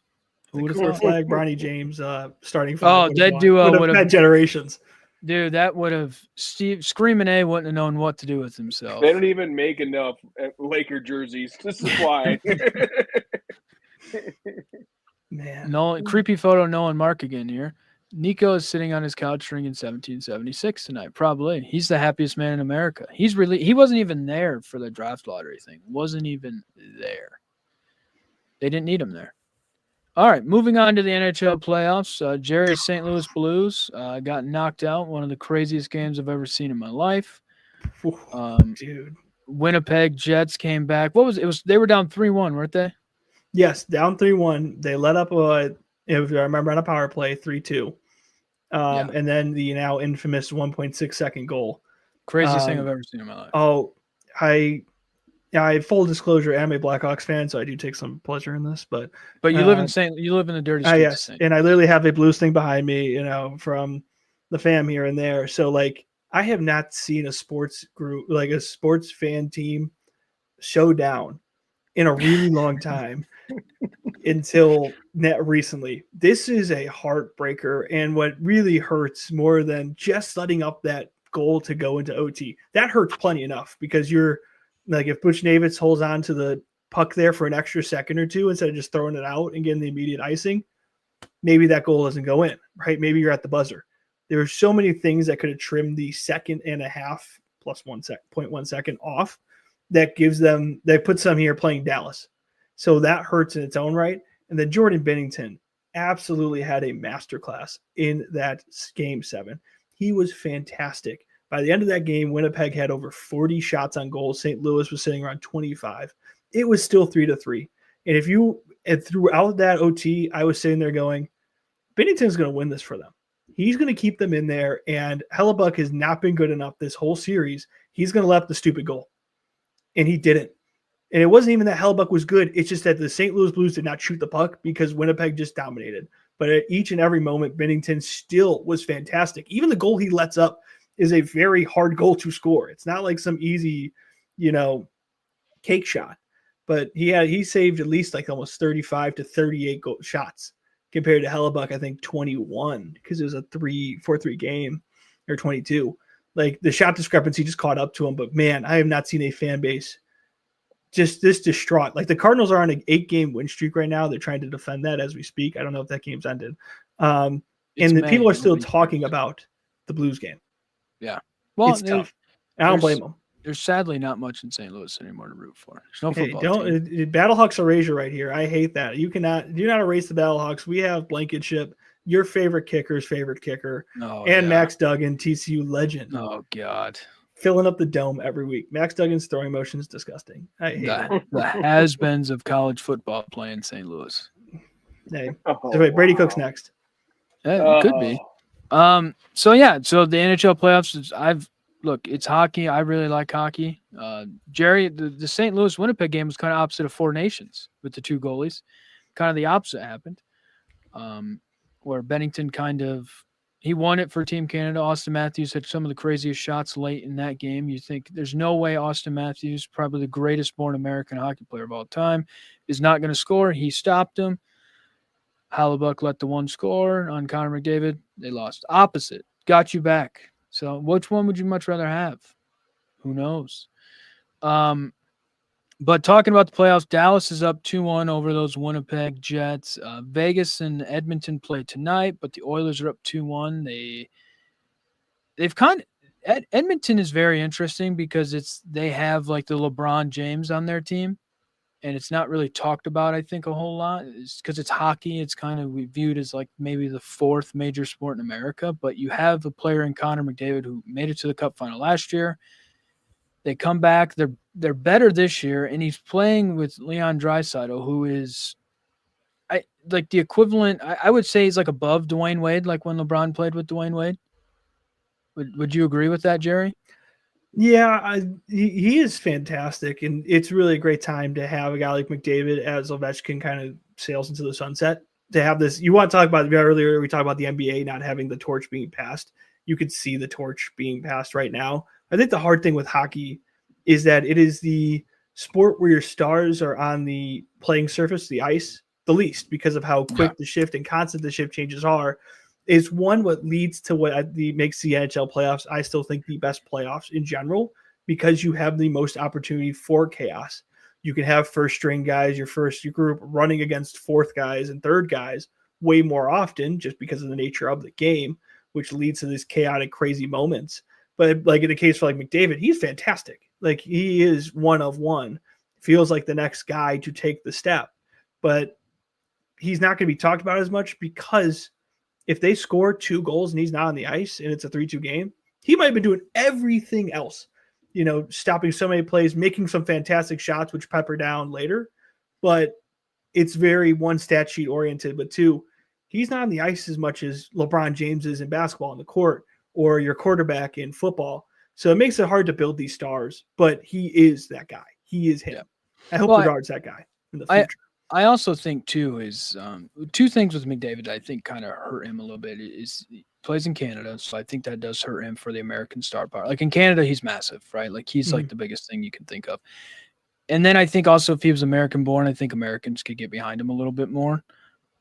Who would have Flag, Bronny James, starting five? Oh, that duo would have had generations. Dude, that would have Screaming A wouldn't have known what to do with himself. They don't even make enough Laker jerseys to supply. Man, Nolan, creepy photo. Nolan Mark again here. Nico is sitting on his couch drinking 1776 tonight. Probably, he's the happiest man in America. He wasn't even there for the draft lottery thing. Wasn't even there. They didn't need him there. All right, moving on to the NHL playoffs. Jerry's St. Louis Blues got knocked out. One of the craziest games I've ever seen in my life. Dude. Winnipeg Jets came back. What was it? Was they were down 3-1, weren't they? Yes, down 3-1. They let up if I remember, on a power play 3-2. Yeah. And then the now infamous 1.6 second goal. Craziest thing I've ever seen in my life. Oh, I full disclosure, I'm a Blackhawks fan, so I do take some pleasure in this. But you live in the dirty streets. Yes, and I literally have a Blues thing behind me, from the fam here and there. So like, I have not seen a sports group, like a sports fan team, showdown in a really long time until recently. This is a heartbreaker, and what really hurts more than just letting up that goal to go into OT, that hurts plenty enough, because you're like, if Butch Navitz holds on to the puck there for an extra second or two instead of just throwing it out and getting the immediate icing, maybe that goal doesn't go in, right? Maybe you're at the buzzer. There are so many things that could have trimmed the second and a half plus 0.1 second off that puts them here playing Dallas. So that hurts in its own right. And then Jordan Binnington absolutely had a masterclass in that game 7. He was fantastic. By the end of that game, Winnipeg had over 40 shots on goal. St. Louis was sitting around 25. It was still 3-3. And throughout that OT, I was sitting there going, Binnington's going to win this for them. He's going to keep them in there, and Hellebuck has not been good enough this whole series. He's going to let up the stupid goal. And he didn't. And it wasn't even that Hellebuck was good. It's just that the St. Louis Blues did not shoot the puck because Winnipeg just dominated. But at each and every moment, Binnington still was fantastic. Even the goal he lets up is a very hard goal to score. It's not like some easy, cake shot. But he saved at least like almost 35 to 38 shots compared to Hellebuck, I think 21, because it was a 4-3 game, or 22. Like, the shot discrepancy just caught up to him. But man, I have not seen a fan base just this distraught. Like, the Cardinals are on an 8-game win streak right now. They're trying to defend that as we speak. I don't know if that game's ended. And the people are still talking about the Blues game. Yeah. Well, it's tough. I don't blame them. There's sadly not much in St. Louis anymore to root for. There's no football team. Battlehawks erasure right here. I hate that. Do not erase the Battlehawks. We have Blankenship, your favorite kicker's favorite kicker, Max Duggan, TCU legend. Oh, God. Filling up the dome every week. Max Duggan's throwing motion is disgusting. I hate it. The has-beens of college football play in St. Louis. Hey. Wait, Brady Cook's next. It could be. So the NHL playoffs look, it's hockey. I really like hockey. Jerry, the St. Louis Winnipeg game was kind of opposite of Four Nations with the two goalies. Kind of the opposite happened. Where Binnington he won it for Team Canada. Austin Matthews had some of the craziest shots late in that game. You think there's no way Austin Matthews, probably the greatest born American hockey player of all time, is not going to score. He stopped him. Hellebuck let the one score on Connor McDavid. They lost. Opposite. Got you back. So which one would you much rather have? Who knows? But talking about the playoffs, Dallas is up 2-1 over those Winnipeg Jets. Vegas and Edmonton play tonight, but the Oilers are up 2-1. Edmonton is very interesting because they have like the LeBron James on their team, and it's not really talked about, I think, a whole lot. It's because it's hockey. It's kind of viewed as like maybe the fourth major sport in America, but you have a player in Connor McDavid who made it to the Cup final last year. They come back. They're better this year, and he's playing with Leon Draisaitl, who is like the equivalent. I would say he's like above Dwayne Wade, like when LeBron played with Dwayne Wade. Would you agree with that, Jerry? Yeah, he is fantastic, and it's really a great time to have a guy like McDavid as Ovechkin kind of sails into the sunset. To have this, you want to talk about earlier, we talked about the NBA not having the torch being passed. You could see the torch being passed right now. I think the hard thing with hockey is that it is the sport where your stars are on the playing surface, the ice, the least, because of how quick the shift and constant the shift changes are. Is one what leads to what makes the NHL playoffs, I still think, the best playoffs in general, because you have the most opportunity for chaos. You can have first string guys, your group running against fourth guys and third guys way more often, just because of the nature of the game, which leads to these chaotic, crazy moments. But like in the case for like McDavid, he's fantastic. Like, he is one of one. Feels like the next guy to take the step. But he's not going to be talked about as much, because if they score 2 goals and he's not on the ice and it's a 3-2 game, he might have been doing everything else. stopping so many plays, making some fantastic shots, which pepper down later. But it's very one stat sheet oriented. But two, he's not on the ice as much as LeBron James is in basketball on the court or your quarterback in football. So it makes it hard to build these stars, but he is that guy. He is him. Yeah. I hope Bedard's that guy in the future. I also think too is two things with McDavid I think kind of hurt him a little bit is he plays in Canada, so I think that does hurt him for the American star power. Like in Canada, he's massive, right? Like he's like the biggest thing you can think of. And then I think also if he was American born, I think Americans could get behind him a little bit more.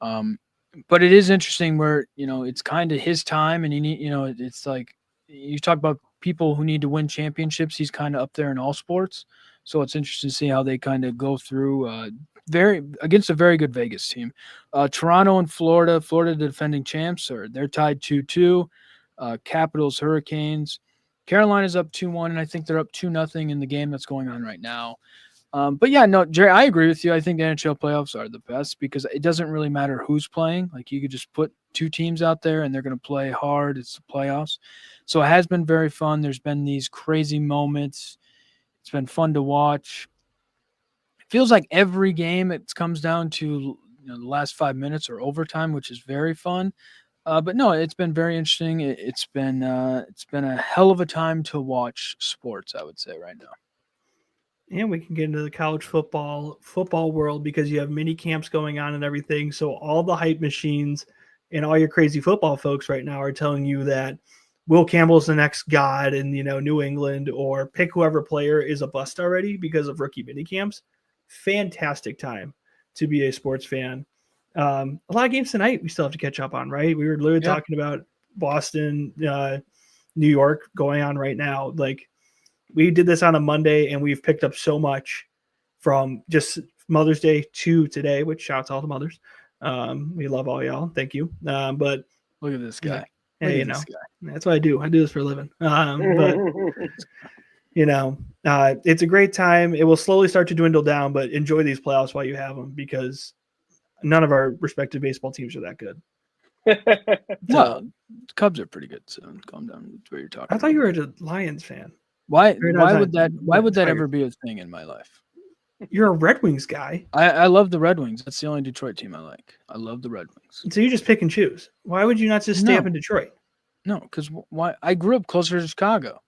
But it is interesting where it's kind of his time, and it's like you talk about people who need to win championships. He's kind of up there in all sports, so it's interesting to see how they kind of go through. Against a very good Vegas team. Toronto and Florida the defending champs, they're tied 2-2. Capitals, Hurricanes. Carolina's up 2-1, and I think they're up 2-0 in the game that's going on right now. But yeah, no, Jerry, I agree with you. I think the NHL playoffs are the best because it doesn't really matter who's playing. Like you could just put two teams out there and they're going to play hard. It's the playoffs. So it has been very fun. There's been these crazy moments. It's been fun to watch. Feels like every game it comes down to the last 5 minutes or overtime, which is very fun. But no, it's been very interesting. It's been a hell of a time to watch sports, I would say right now. And we can get into the college football world because you have mini camps going on and everything. So all the hype machines and all your crazy football folks right now are telling you that Will Campbell's the next god in New England, or pick whoever player is a bust already because of rookie mini camps. Fantastic time to be a sports fan. A lot of games tonight we still have to catch up on, right? We were literally talking about Boston, New York going on right now. Like we did this on a Monday and we've picked up so much from just Mother's Day to today, which shouts out to mothers. We love all y'all. Thank you. But look at this guy. Hey, that's what I do. I do this for a living. But it's a great time. It will slowly start to dwindle down, but enjoy these playoffs while you have them because none of our respective baseball teams are that good. Well, Cubs are pretty good, so calm down. That's what you're talking about. I thought you were a Lions fan. Why would that ever be a thing in my life? You're a Red Wings guy. I love the Red Wings. That's the only Detroit team I like. I love the Red Wings. So you just pick and choose. Why would you not just stay up in Detroit? No, because why? I grew up closer to Chicago.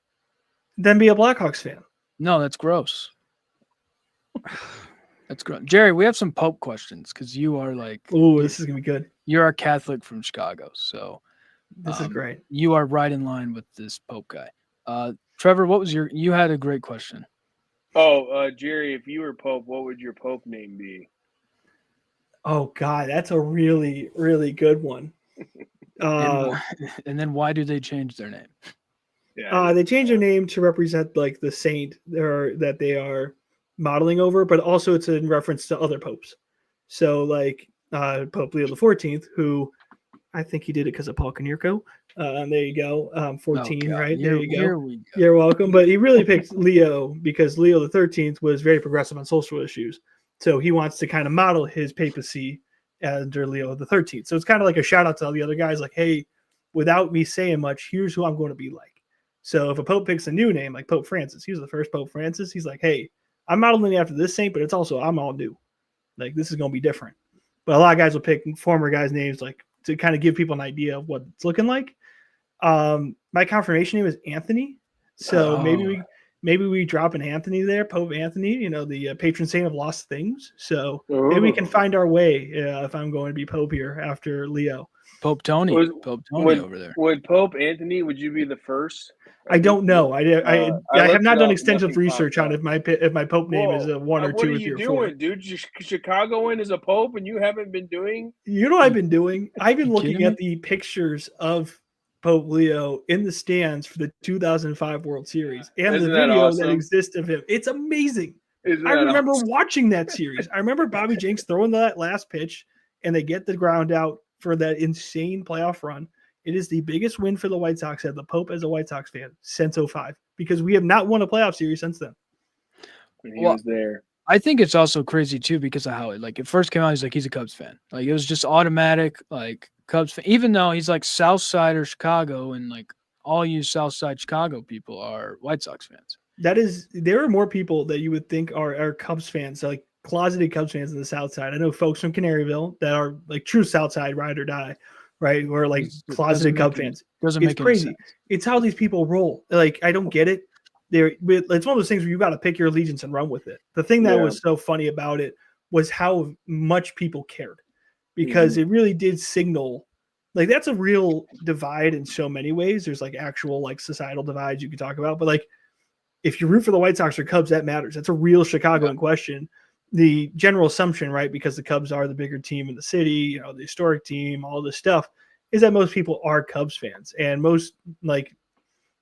Then be a Blackhawks fan. No, that's gross. That's gross. Jerry, we have some Pope questions because you are like. Oh, this is gonna be good. You're a Catholic from Chicago, so this is great. You are right in line with this Pope guy. Trevor, what was you had a great question. Oh, Jerry, if you were Pope, what would your Pope name be? Oh God, that's a really, really good one. And then why do they change their name? Yeah, they change their name to represent like the saint that they are modeling over, but also it's in reference to other popes. So like Pope Leo XIV, who I think he did it because of Paul Konerko. There you go. 14, right? There you go. You're welcome. But he really picked Leo because Leo XIII was very progressive on social issues. So he wants to kind of model his papacy under Leo XIII. So it's kind of like a shout out to all the other guys, like, hey, without me saying much, here's who I'm going to be like. So if a pope picks a new name, like Pope Francis, he was the first Pope Francis. He's like, hey, I'm modeling after this saint, but it's also I'm all new. Like this is going to be different. But a lot of guys will pick former guys' names like to kind of give people an idea of what it's looking like. My confirmation name is Anthony. So maybe we drop an Anthony there, Pope Anthony, the patron saint of lost things. So maybe we can find our way if I'm going to be Pope here after Leo. Pope Tony over there. Would Pope Anthony, would you be the first? I don't know. I have not done extensive research on if my Pope name is a 1 or 2 or 3 or 4. What are you doing, dude? Chicagoan is a Pope and you haven't been doing? You know what I've been doing? I've been looking at the pictures of Pope Leo in the stands for the 2005 World Series and the video that exists of him. It's amazing. I remember watching that series. I remember Bobby Jenks throwing that last pitch and they get the ground out for that insane playoff run. It is the biggest win for the White Sox at the Pope as a White Sox fan since 2005 because we have not won a playoff series since then. When he was there. I think it's also crazy too because of how it first came out. He's a Cubs fan. Like it was just automatic, like Cubs fan. Even though he's like South Side or Chicago, and like all you South Side Chicago people are White Sox fans. There are more people that you would think are Cubs fans, like closeted Cubs fans in the South Side. I know folks from Canaryville that are like true South Side ride or die, right? Who are like It closeted Cub fans. Doesn't It's make any crazy. sense. It's how these people roll. Like, I don't get it. It's one of those things where you got to pick your allegiance and run with it. The thing that was so funny about it was how much people cared, because it really did signal, like, that's a real divide in so many ways. There's like actual like societal divides you could talk about, but like, if you root for the White Sox or Cubs, that matters. That's a real Chicagoan question. The general assumption, right, because the Cubs are the bigger team in the city, you know, the historic team, all this stuff, is that most people are Cubs fans. And most, like,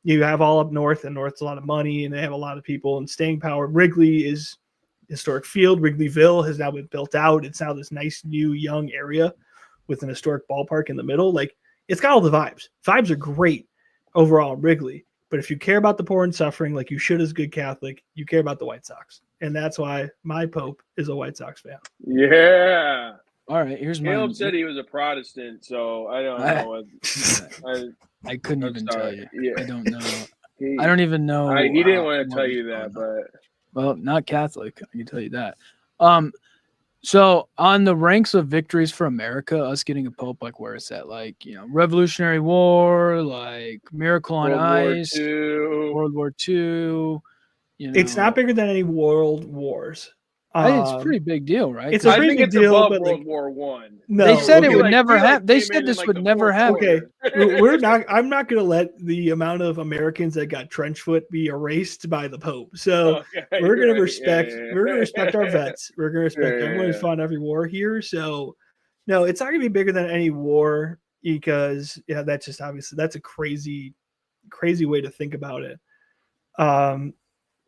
you have all up north, and north's a lot of money, and they have a lot of people and staying power. Wrigley is historic field. Wrigleyville has now been built out. It's now this nice, new, young area with an historic ballpark in the middle. Like, it's got all the vibes. Vibes are great overall in Wrigley. But if you care about the poor and suffering, like you should as a good Catholic, you care about the White Sox. And that's why my Pope is a White Sox fan. Yeah. All right, here's my. Caleb said he was a Protestant, so I don't know. I couldn't even tell you. Yeah. I don't know. I don't even know. He didn't want to tell you that, but well, not Catholic. I can tell you that. So on the ranks of victories for America, us getting a pope, like where it's at, like, you know, Revolutionary War, like Miracle on Ice, World War II. You know, it's not bigger than any world wars. I think it's a pretty big deal, right? It's a pretty big deal, above but World like, War One. No, they said it would like, never happen. They came said in this like would the never fourth happen. Okay, we're not. I'm not going to let the amount of Americans that got trench foot be erased by the Pope. So we're going to respect. We're going to respect our vets. We're going to respect everyone who's fought every war here. So no, it's not going to be bigger than any war, because that's just obviously that's a crazy way to think about it.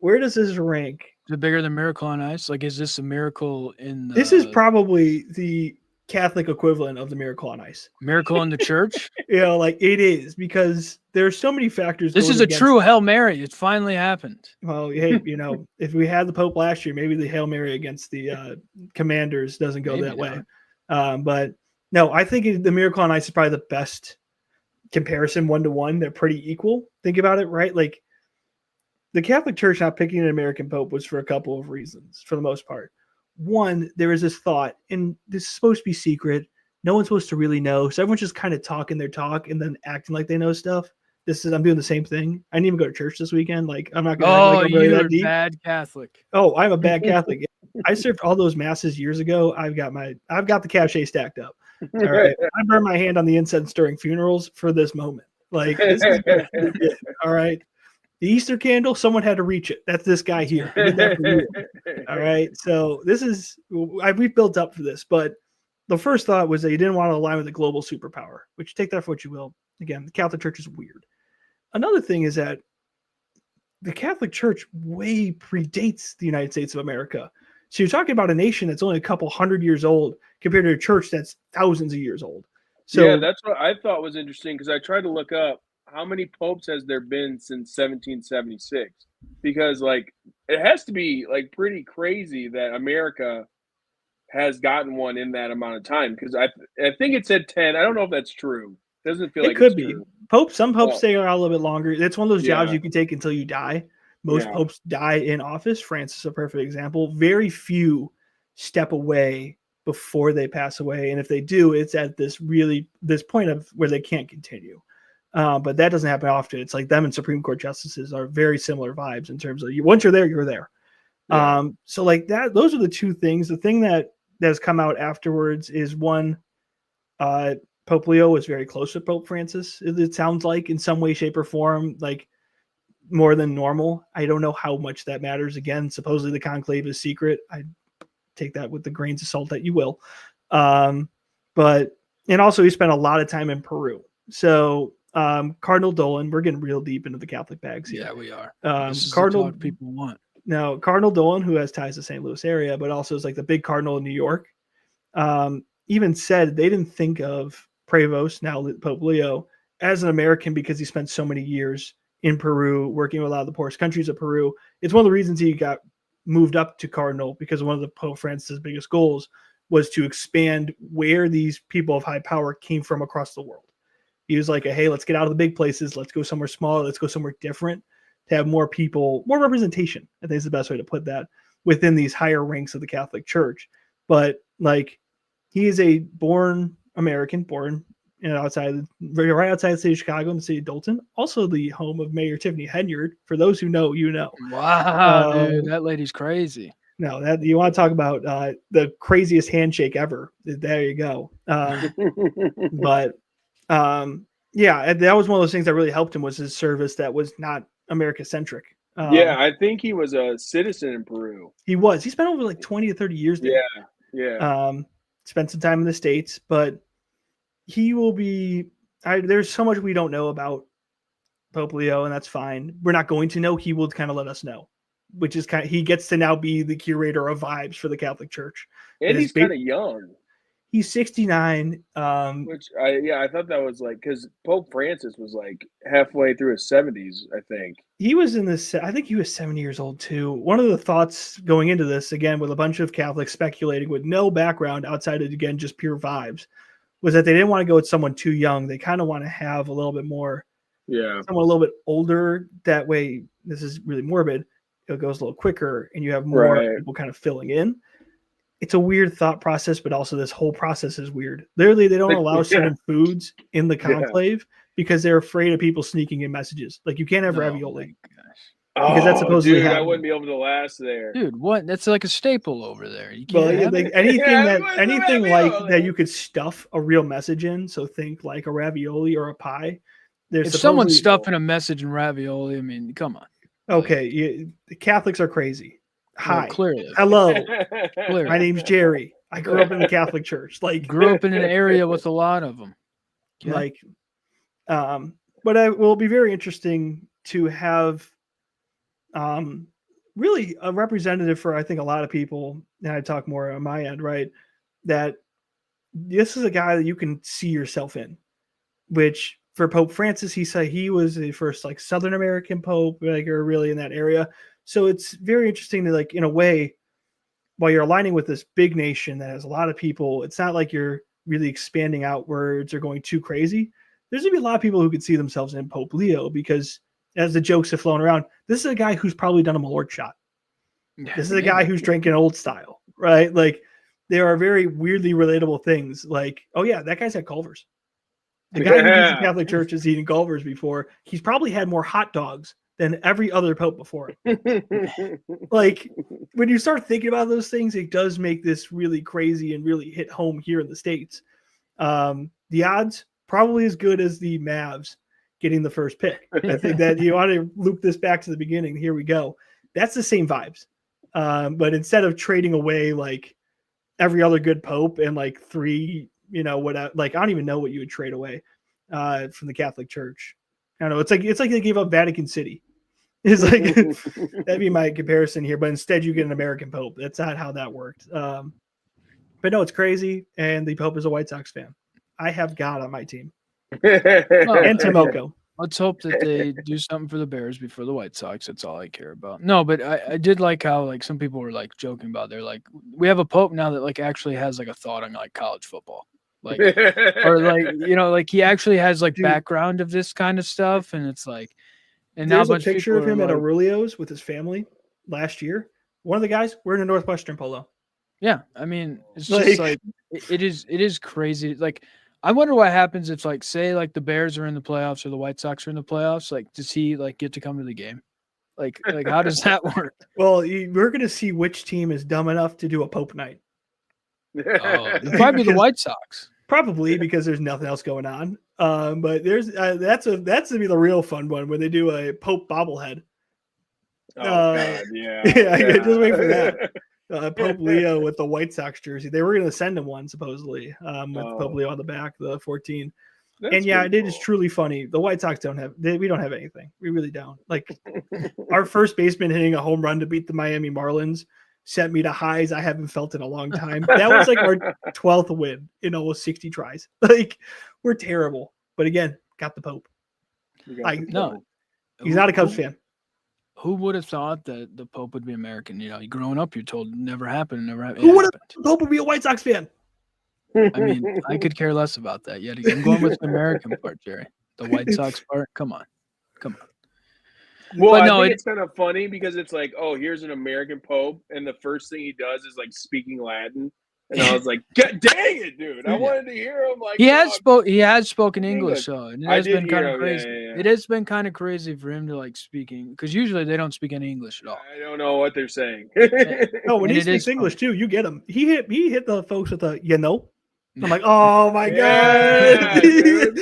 Where does this rank? Is it bigger than Miracle on Ice? Like, is this a miracle in the... This is probably the Catholic equivalent of the Miracle on Ice. Miracle in the church? Like, it is, because there's so many factors. This is a true Hail Mary. It finally happened. Well, hey, if we had the Pope last year, maybe the Hail Mary against the Commanders doesn't go that way. But no, I think the Miracle on Ice is probably the best comparison, 1-to-1. They're pretty equal. Think about it, right? Like, the Catholic Church not picking an American Pope was for a couple of reasons, for the most part. One, there is this thought, and this is supposed to be secret. No one's supposed to really know. So everyone's just kind of talking their talk and then acting like they know stuff. I'm doing the same thing. I didn't even go to church this weekend. Like, I'm not going to act like I'm really that deep. Bad Catholic. Oh, I'm a bad Catholic. I served all those masses years ago. I've got the cachet stacked up. All right. I burned my hand on the incense during funerals for this moment. Like, this is good. All right. The Easter candle, someone had to reach it. That's this guy here. I did that for you. All right. So we've built up for this, but the first thought was that you didn't want to align with a global superpower, which, take that for what you will. Again, the Catholic Church is weird. Another thing is that the Catholic Church way predates the United States of America. So you're talking about a nation that's only a couple hundred years old compared to a church that's thousands of years old. So yeah, that's what I thought was interesting, because I tried to look up how many popes has there been since 1776, because like it has to be like pretty crazy that America has gotten one in that amount of time, because I think it said 10. I don't know if that's true. It doesn't feel like it could it's be true. Some popes stay around a little bit longer. It's one of those jobs you can take until you die. Most popes die in office. Francis is a perfect example. Very few step away before they pass away, and if they do, it's at this point of where they can't continue. But that doesn't happen often. It's like them and Supreme Court justices are very similar vibes in terms of once you're there, you're there. Yeah. So like that, those are the two things. The thing that has come out afterwards is one, Pope Leo was very close with Pope Francis. It sounds like in some way, shape, or form, like more than normal. I don't know how much that matters. Again, supposedly the conclave is secret. I take that with the grains of salt that you will. And also he spent a lot of time in Peru. So Cardinal Dolan, we're getting real deep into the Catholic bags here. Yeah, we are. This is Cardinal the talk people want. Now, Cardinal Dolan, who has ties to St. Louis area, but also is like the big cardinal in New York, even said they didn't think of Prevost, now Pope Leo, as an American because he spent so many years in Peru working with a lot of the poorest countries of Peru. It's one of the reasons he got moved up to cardinal, because one of the Pope Francis' biggest goals was to expand where these people of high power came from across the world. He was like, hey, let's get out of the big places. Let's go somewhere smaller. Let's go somewhere different to have more people, more representation. I think is the best way to put that within these higher ranks of the Catholic Church. But like, he is a born American, born right outside the city of Chicago in the city of Dalton, also the home of Mayor Tiffany Henyard. For those who know, you know. Wow, dude, that lady's crazy. No, that you want to talk about the craziest handshake ever. There you go. But yeah, that was one of those things that really helped him was his service that was not America centric. Yeah, I think he was a citizen in Peru. He was. He spent over like 20 to 30 years there. Yeah. Spent some time in the States, but he will be. There's so much we don't know about Pope Leo, and that's fine. We're not going to know. He will kind of let us know, which is he gets to now be the curator of vibes for the Catholic Church. And he's kind of young. He's 69. Which I thought that was like, because Pope Francis was like halfway through his 70s, I think. He was in this, I think he was 70 years old too. One of the thoughts going into this, again, with a bunch of Catholics speculating with no background outside of, again, just pure vibes, was that they didn't want to go with someone too young. They kind of want to have a little bit more, someone a little bit older. That way, this is really morbid. It goes a little quicker and you have more people kind of filling in. It's a weird thought process, but also this whole process is weird. Literally, they don't allow certain foods in the conclave because they're afraid of people sneaking in messages. Like, you can't have ravioli. Because that's supposedly I wouldn't be able to last there. Dude, what? That's like a staple over there. You can't have like anything like that you could stuff a real message in. So think like a ravioli or a pie. If someone's stuffing a message in ravioli, I mean, come on. Okay, the Catholics are crazy. Hi. Well, clearly. Hello. My name's Jerry. I grew up in the Catholic Church. Like, grew up in an area with a lot of them. Yeah. Like, but it will be very interesting to have, really a representative for, I think, a lot of people. And I talk more on my end, right? That this is a guy that you can see yourself in. Which for Pope Francis, he said he was the first like Southern American Pope, like, or really in that area. So it's very interesting to, like, in a way, while you're aligning with this big nation that has a lot of people, it's not like you're really expanding outwards or going too crazy. There's going to be a lot of people who could see themselves in Pope Leo because, as the jokes have flown around, this is a guy who's probably done a Malort shot. This is a guy who's drinking old style, right? Like, there are very weirdly relatable things like, oh yeah, that guy's had Culver's. The guy who leads the Catholic Church is eating Culver's before. He's probably had more hot dogs than every other pope before him. Like, when you start thinking about those things, it does make this really crazy and really hit home here in the States. The odds probably as good as the Mavs getting the first pick. I think that you want to loop this back to the beginning. Here we go. That's the same vibes. But instead of trading away like every other good pope and like three, I don't even know what you would trade away from the Catholic Church. I don't know. It's like they gave up Vatican City. It's like, that'd be my comparison here. But instead, you get an American Pope. That's not how that worked. But no, it's crazy. And the Pope is a White Sox fan. I have God on my team. And Tomoko. Let's hope that they do something for the Bears before the White Sox. That's all I care about. No, but I did like how, like, some people were like joking about, they're like, we have a Pope now that like actually has like a thought on like college football. Like, or like, like he actually has like background of this kind of stuff. And it's like, and there's now a picture of him at Aurelio's with his family last year. One of the guys wearing a Northwestern polo. Yeah. I mean, it's just like, it is crazy. Like, I wonder what happens if, like, say like the Bears are in the playoffs or the White Sox are in the playoffs. Like, does he like get to come to the game? Like how does that work? Well, we're going to see which team is dumb enough to do a Pope night. It'd probably be the White Sox. Probably because there's nothing else going on. But there's that's to be the real fun one when they do a Pope bobblehead. God, yeah. Just wait for that. Pope Leo with the White Sox jersey. They were going to send him one supposedly with Pope Leo on the back, the 14. That's it is truly funny. The White Sox we don't have anything. We really don't. Like, our first baseman hitting a home run to beat the Miami Marlins sent me to highs I haven't felt in a long time. That was like our 12th win in almost 60 tries. Like, we're terrible. But again, got the Pope. No, he's not a Cubs fan. Who would have thought that the Pope would be American? Growing up, you're told never happened. Who would have thought the Pope would be a White Sox fan? I mean, I could care less about that. Yet again, I'm going with the American part, Jerry. The White Sox part. Come on. Well, But I no, think it's kind of funny because it's like, oh, here's an American Pope, and the first thing he does is like speaking Latin, and I was like, God dang it, dude! I wanted to hear him like, he has spoken speak English, English. so and it I has did been kind hear of him. Yeah, crazy. yeah, It has been kind of crazy for him to like speaking because usually they don't speak any English at all. I don't know what they're saying. No, when And he it is speaks English funny. too, you get him. He hit the folks with a I'm like, oh my god. Yeah, dude.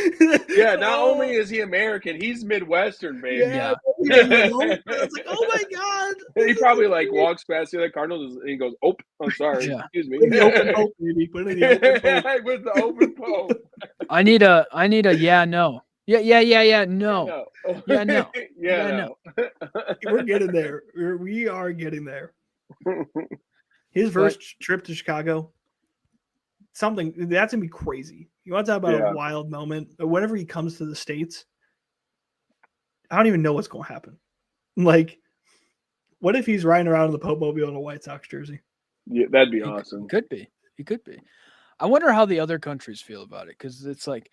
Yeah, not only Oh, is he American, he's Midwestern, baby. yeah, Yeah. I was like, oh my god. He probably like walks past the other Cardinals and he goes, "Oh, I'm sorry, Yeah. excuse me." Put in the open pope, baby. Put in the open pope. With the open Pope. I need a yeah, no. Yeah, no. No. Yeah, no. Yeah, Yeah, no. no. We're getting there. We are getting there. His But first trip to Chicago, something that's gonna be crazy. You want to talk about a Yeah. wild moment? Whenever he comes to the States, I don't even know what's going to happen. Like, what if he's riding around in the Pope Mobile in a White Sox jersey? Yeah, that'd be he awesome. could be. He could be. I wonder how the other countries feel about it because it's like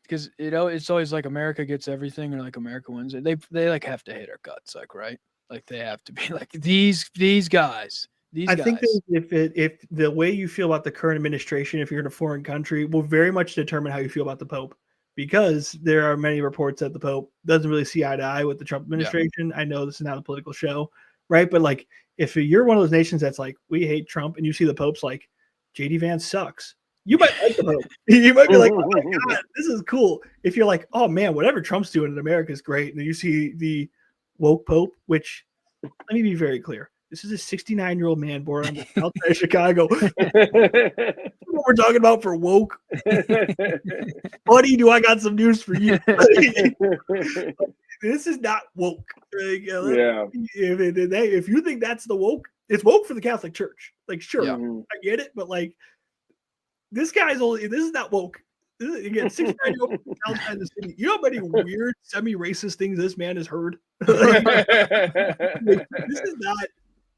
because it's always like America gets everything or like America wins it. They like have to hate our guts, like right? Like they have to be like these guys. These I guys. think that if the way you feel about the current administration, if you're in a foreign country, will very much determine how you feel about the Pope. Because there are many reports that the Pope doesn't really see eye to eye with the Trump administration. I know this is not a political show, right? But like, if you're one of those nations that's like, we hate Trump, and you see the Pope's like, JD Vance sucks, you might like the Pope. You might be like, oh my God, this is cool. If you're like, oh man, whatever Trump's doing in America is great. And then you see the woke Pope, which let me be very clear. This is a 69-year-old man born on the south side of Chicago. What we're talking about for woke. Buddy, do I got some news for you? This is not woke. Yeah. If you think that's the woke, it's woke for the Catholic Church. Like, sure, Yeah. I get it, but like, this is not woke. Again, 69-year-old outside the city. You know how many weird, semi-racist things this man has heard? Like, this is not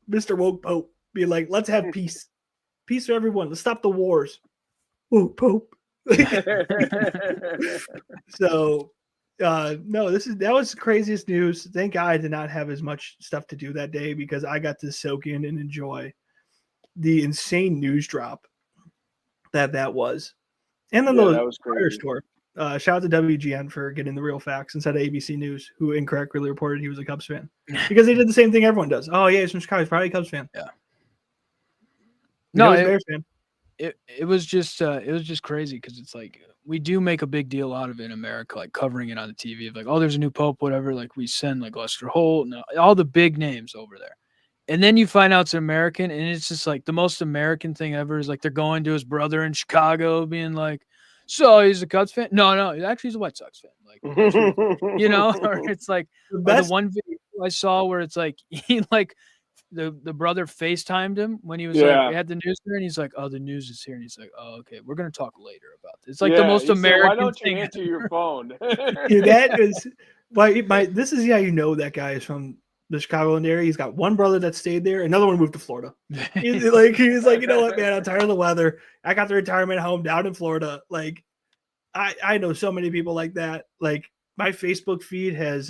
Mr. Woke Pope being like, let's have peace. Peace for everyone. Let's stop the wars. Woke Pope. So no, that was the craziest news. Thank God I did not have as much stuff to do that day because I got to soak in and enjoy the insane news drop that was. And then that was crazy. store. Shout out to WGN for getting the real facts instead of ABC News, who incorrectly reported he was a Cubs fan. Because they did the same thing everyone does. Oh yeah, he's from Chicago. He's probably a Cubs fan. Yeah. No, he's a Bears fan. It was just crazy because it's like we do make a big deal out of it in America, like covering it on the TV of like, oh, there's a new pope, whatever. Like we send like Lester Holt and all the big names over there. And then you find out it's an American, and it's just like the most American thing ever is like they're going to his brother in Chicago being like, so he's a Cubs fan? No, actually he's a White Sox fan. Like, or it's like the one video I saw where it's like he like the brother FaceTimed him when he was like had the news there, and he's like, oh, the news is here, and he's like, oh, okay, we're gonna talk later about this. It's like the most American why don't you thing answer your phone? That is this is how you know that guy is from the Chicagoland area. He's got one brother that stayed there, another one moved to Florida. He's like, you know what, man, I'm tired of the weather. I got the retirement home down in Florida. Like, I know so many people like that. Like, my Facebook feed has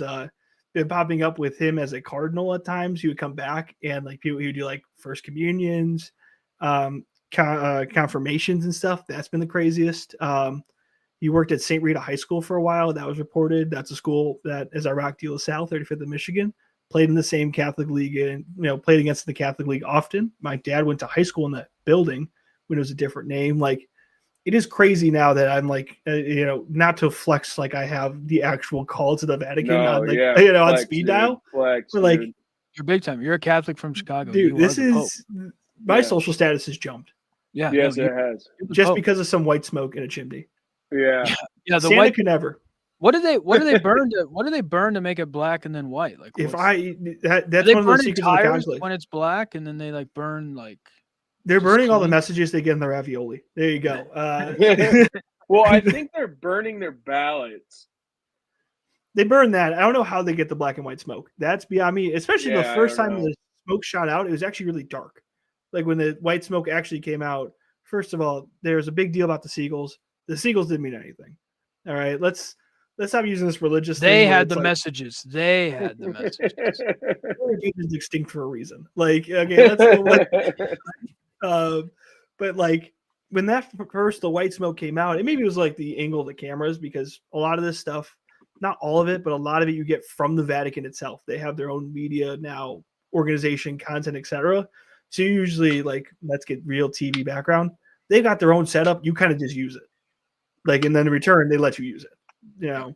been popping up with him as a Cardinal at times. He would come back and like people who do like first communions, confirmations and stuff. That's been the craziest. He worked at St. Rita High School for a while. That was reported. That's a school that is Iraq De La Salle, 35th of Michigan. Played in the same Catholic league and played against the Catholic league often. My dad went to high school in that building when it was a different name. Like, it is crazy now that I'm like, not to flex like I have the actual call to the Vatican on speed dial. Flex, but like, dude. You're big time. You're a Catholic from Chicago, dude. This is my Yeah. social status has jumped. Yeah, Yes, it has. Just because of some white smoke in a chimney. Yeah. The Santa white could never. What do they burn to what do they burn to make it black and then white? Like If that's that's one of those secrets of the tires conflict. when it's black and then they like burn like They're burning all the clean? messages they get in the ravioli. There you go. Well, I think they're burning their ballots. They burn that. I don't know how they get the black and white smoke. That's beyond me. Especially the first time the smoke shot out, it was actually really dark. Like when the white smoke actually came out. First of all, there's a big deal about the seagulls. The seagulls didn't mean anything. All right, let's let's stop using this religious They thing. had the messages. They had the messages. Is extinct for a reason. Like, okay, let's go with but like when that first the white smoke came out, and maybe it was like the angle of the cameras, because a lot of this stuff, not all of it, but a lot of it you get from the Vatican itself. They have their own media now, organization, content, etc. So usually, like, let's get real TV background. They got their own setup. You kind of just use it, like, and then in return they let you use it. You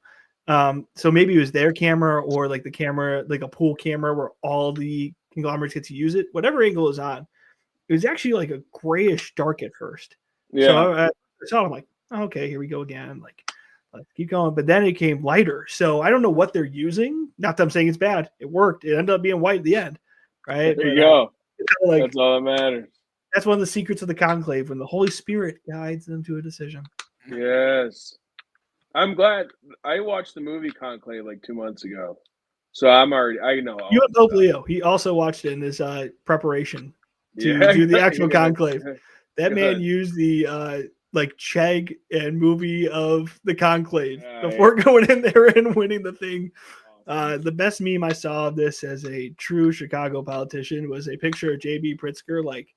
know, so maybe it was their camera, or like the camera, like a pool camera where all the conglomerates get to use it. Whatever angle is on, it was actually like a grayish dark at first. Yeah. So I saw it, I'm like, oh, okay, here we go again. Like, let's keep going. But then it came lighter. So I don't know what they're using. Not that I'm saying it's bad. It worked. It ended up being white at the end. Right. There you go. Like, that's all that matters. That's one of the secrets of the conclave, when the Holy Spirit guides them to a decision. Yes. I'm glad I watched the movie Conclave like 2 months ago. So I know. You and Pope Leo. He also watched it in his preparation to do the actual conclave. That man used the like Chegg and movie of the conclave before going in there and winning the thing. The best meme I saw of this as a true Chicago politician was a picture of J.B. Pritzker, like,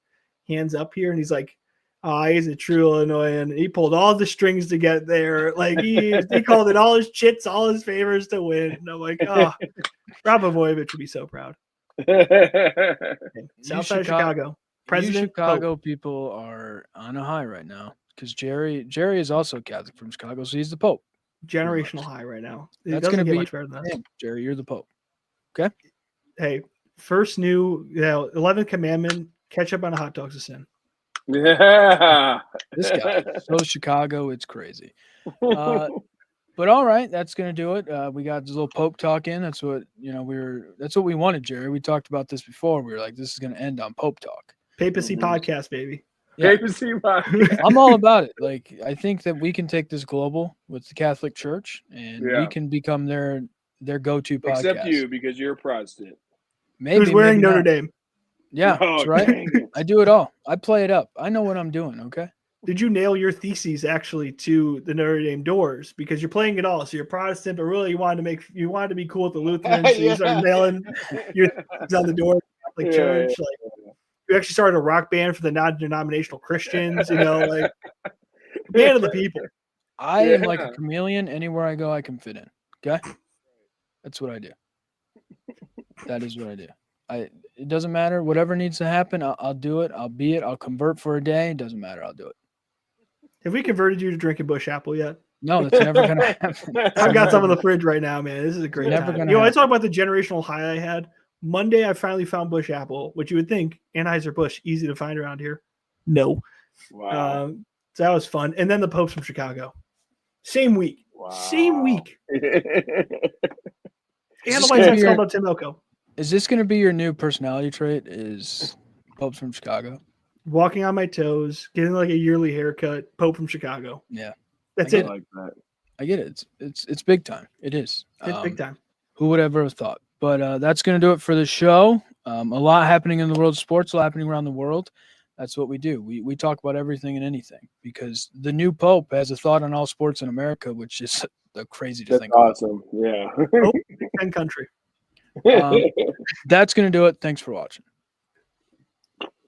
hands up here, and he's like, he's a true Illinoisan. He pulled all the strings to get there. Like, he called it all his chits, all his favors to win. And I'm like, Rob Avoyevich would be so proud. Southside of Chicago. President Chicago Pope. People are on a high right now, because Jerry is also Catholic from Chicago, so he's the Pope. Generational high right now. That's going to be much better than that. Jerry, you're the Pope. Okay. Hey, first new 11th commandment: ketchup on a hot dog's a sin. Yeah. This guy. So Chicago, it's crazy. But all right, that's going to do it. We got this little Pope talk in. That's what, that's what we wanted, Jerry. We talked about this before. We were like, this is going to end on Pope talk. Papacy podcast, baby. Yeah. Papacy podcast. I'm all about it. Like, I think that we can take this global with the Catholic Church, and we can become their go-to podcast. Except you, because you're a Protestant. Maybe. Who's wearing Notre Dame? Yeah, that's right. I do it all. I play it up. I know what I'm doing, okay? Did you nail your theses actually to the Notre Dame doors? Because you're playing it all. So you're Protestant, but really you wanted to be cool with the Lutherans. So you started nailing your theses on the door of the Catholic Church. Like, you actually started a rock band for the non-denominational Christians, like, band of the people. I am like a chameleon. Anywhere I go, I can fit in. Okay? That's what I do. That is what I do. It doesn't matter. Whatever needs to happen, I'll do it. I'll be it. I'll convert for a day. It doesn't matter. I'll do it. Have we converted you to drinking Busch Apple yet? No, that's never going to happen. I've got some in the fridge right now, man. This is a great time. I talk about the generational high I had. Monday, I finally found Busch Apple, which you would think Anheuser-Busch, easy to find around here. No. Wow. So that was fun. And then the Popes from Chicago. Same week. Wow. Same week. And the White Sox called up Tim Elko. Is this going to be your new personality trait, is Popes from Chicago? Walking on my toes, getting like a yearly haircut, Pope from Chicago. Yeah. That's it. Like that. I get it. It's big time. It is. It's big time. Who would ever have thought? But that's going to do it for the show. A lot happening in the world of sports, a lot happening around the world. That's what we do. We talk about everything and anything, because the new Pope has a thought on all sports in America, which is crazy to think about. That's awesome. Yeah. Country. That's going to do it. Thanks for watching.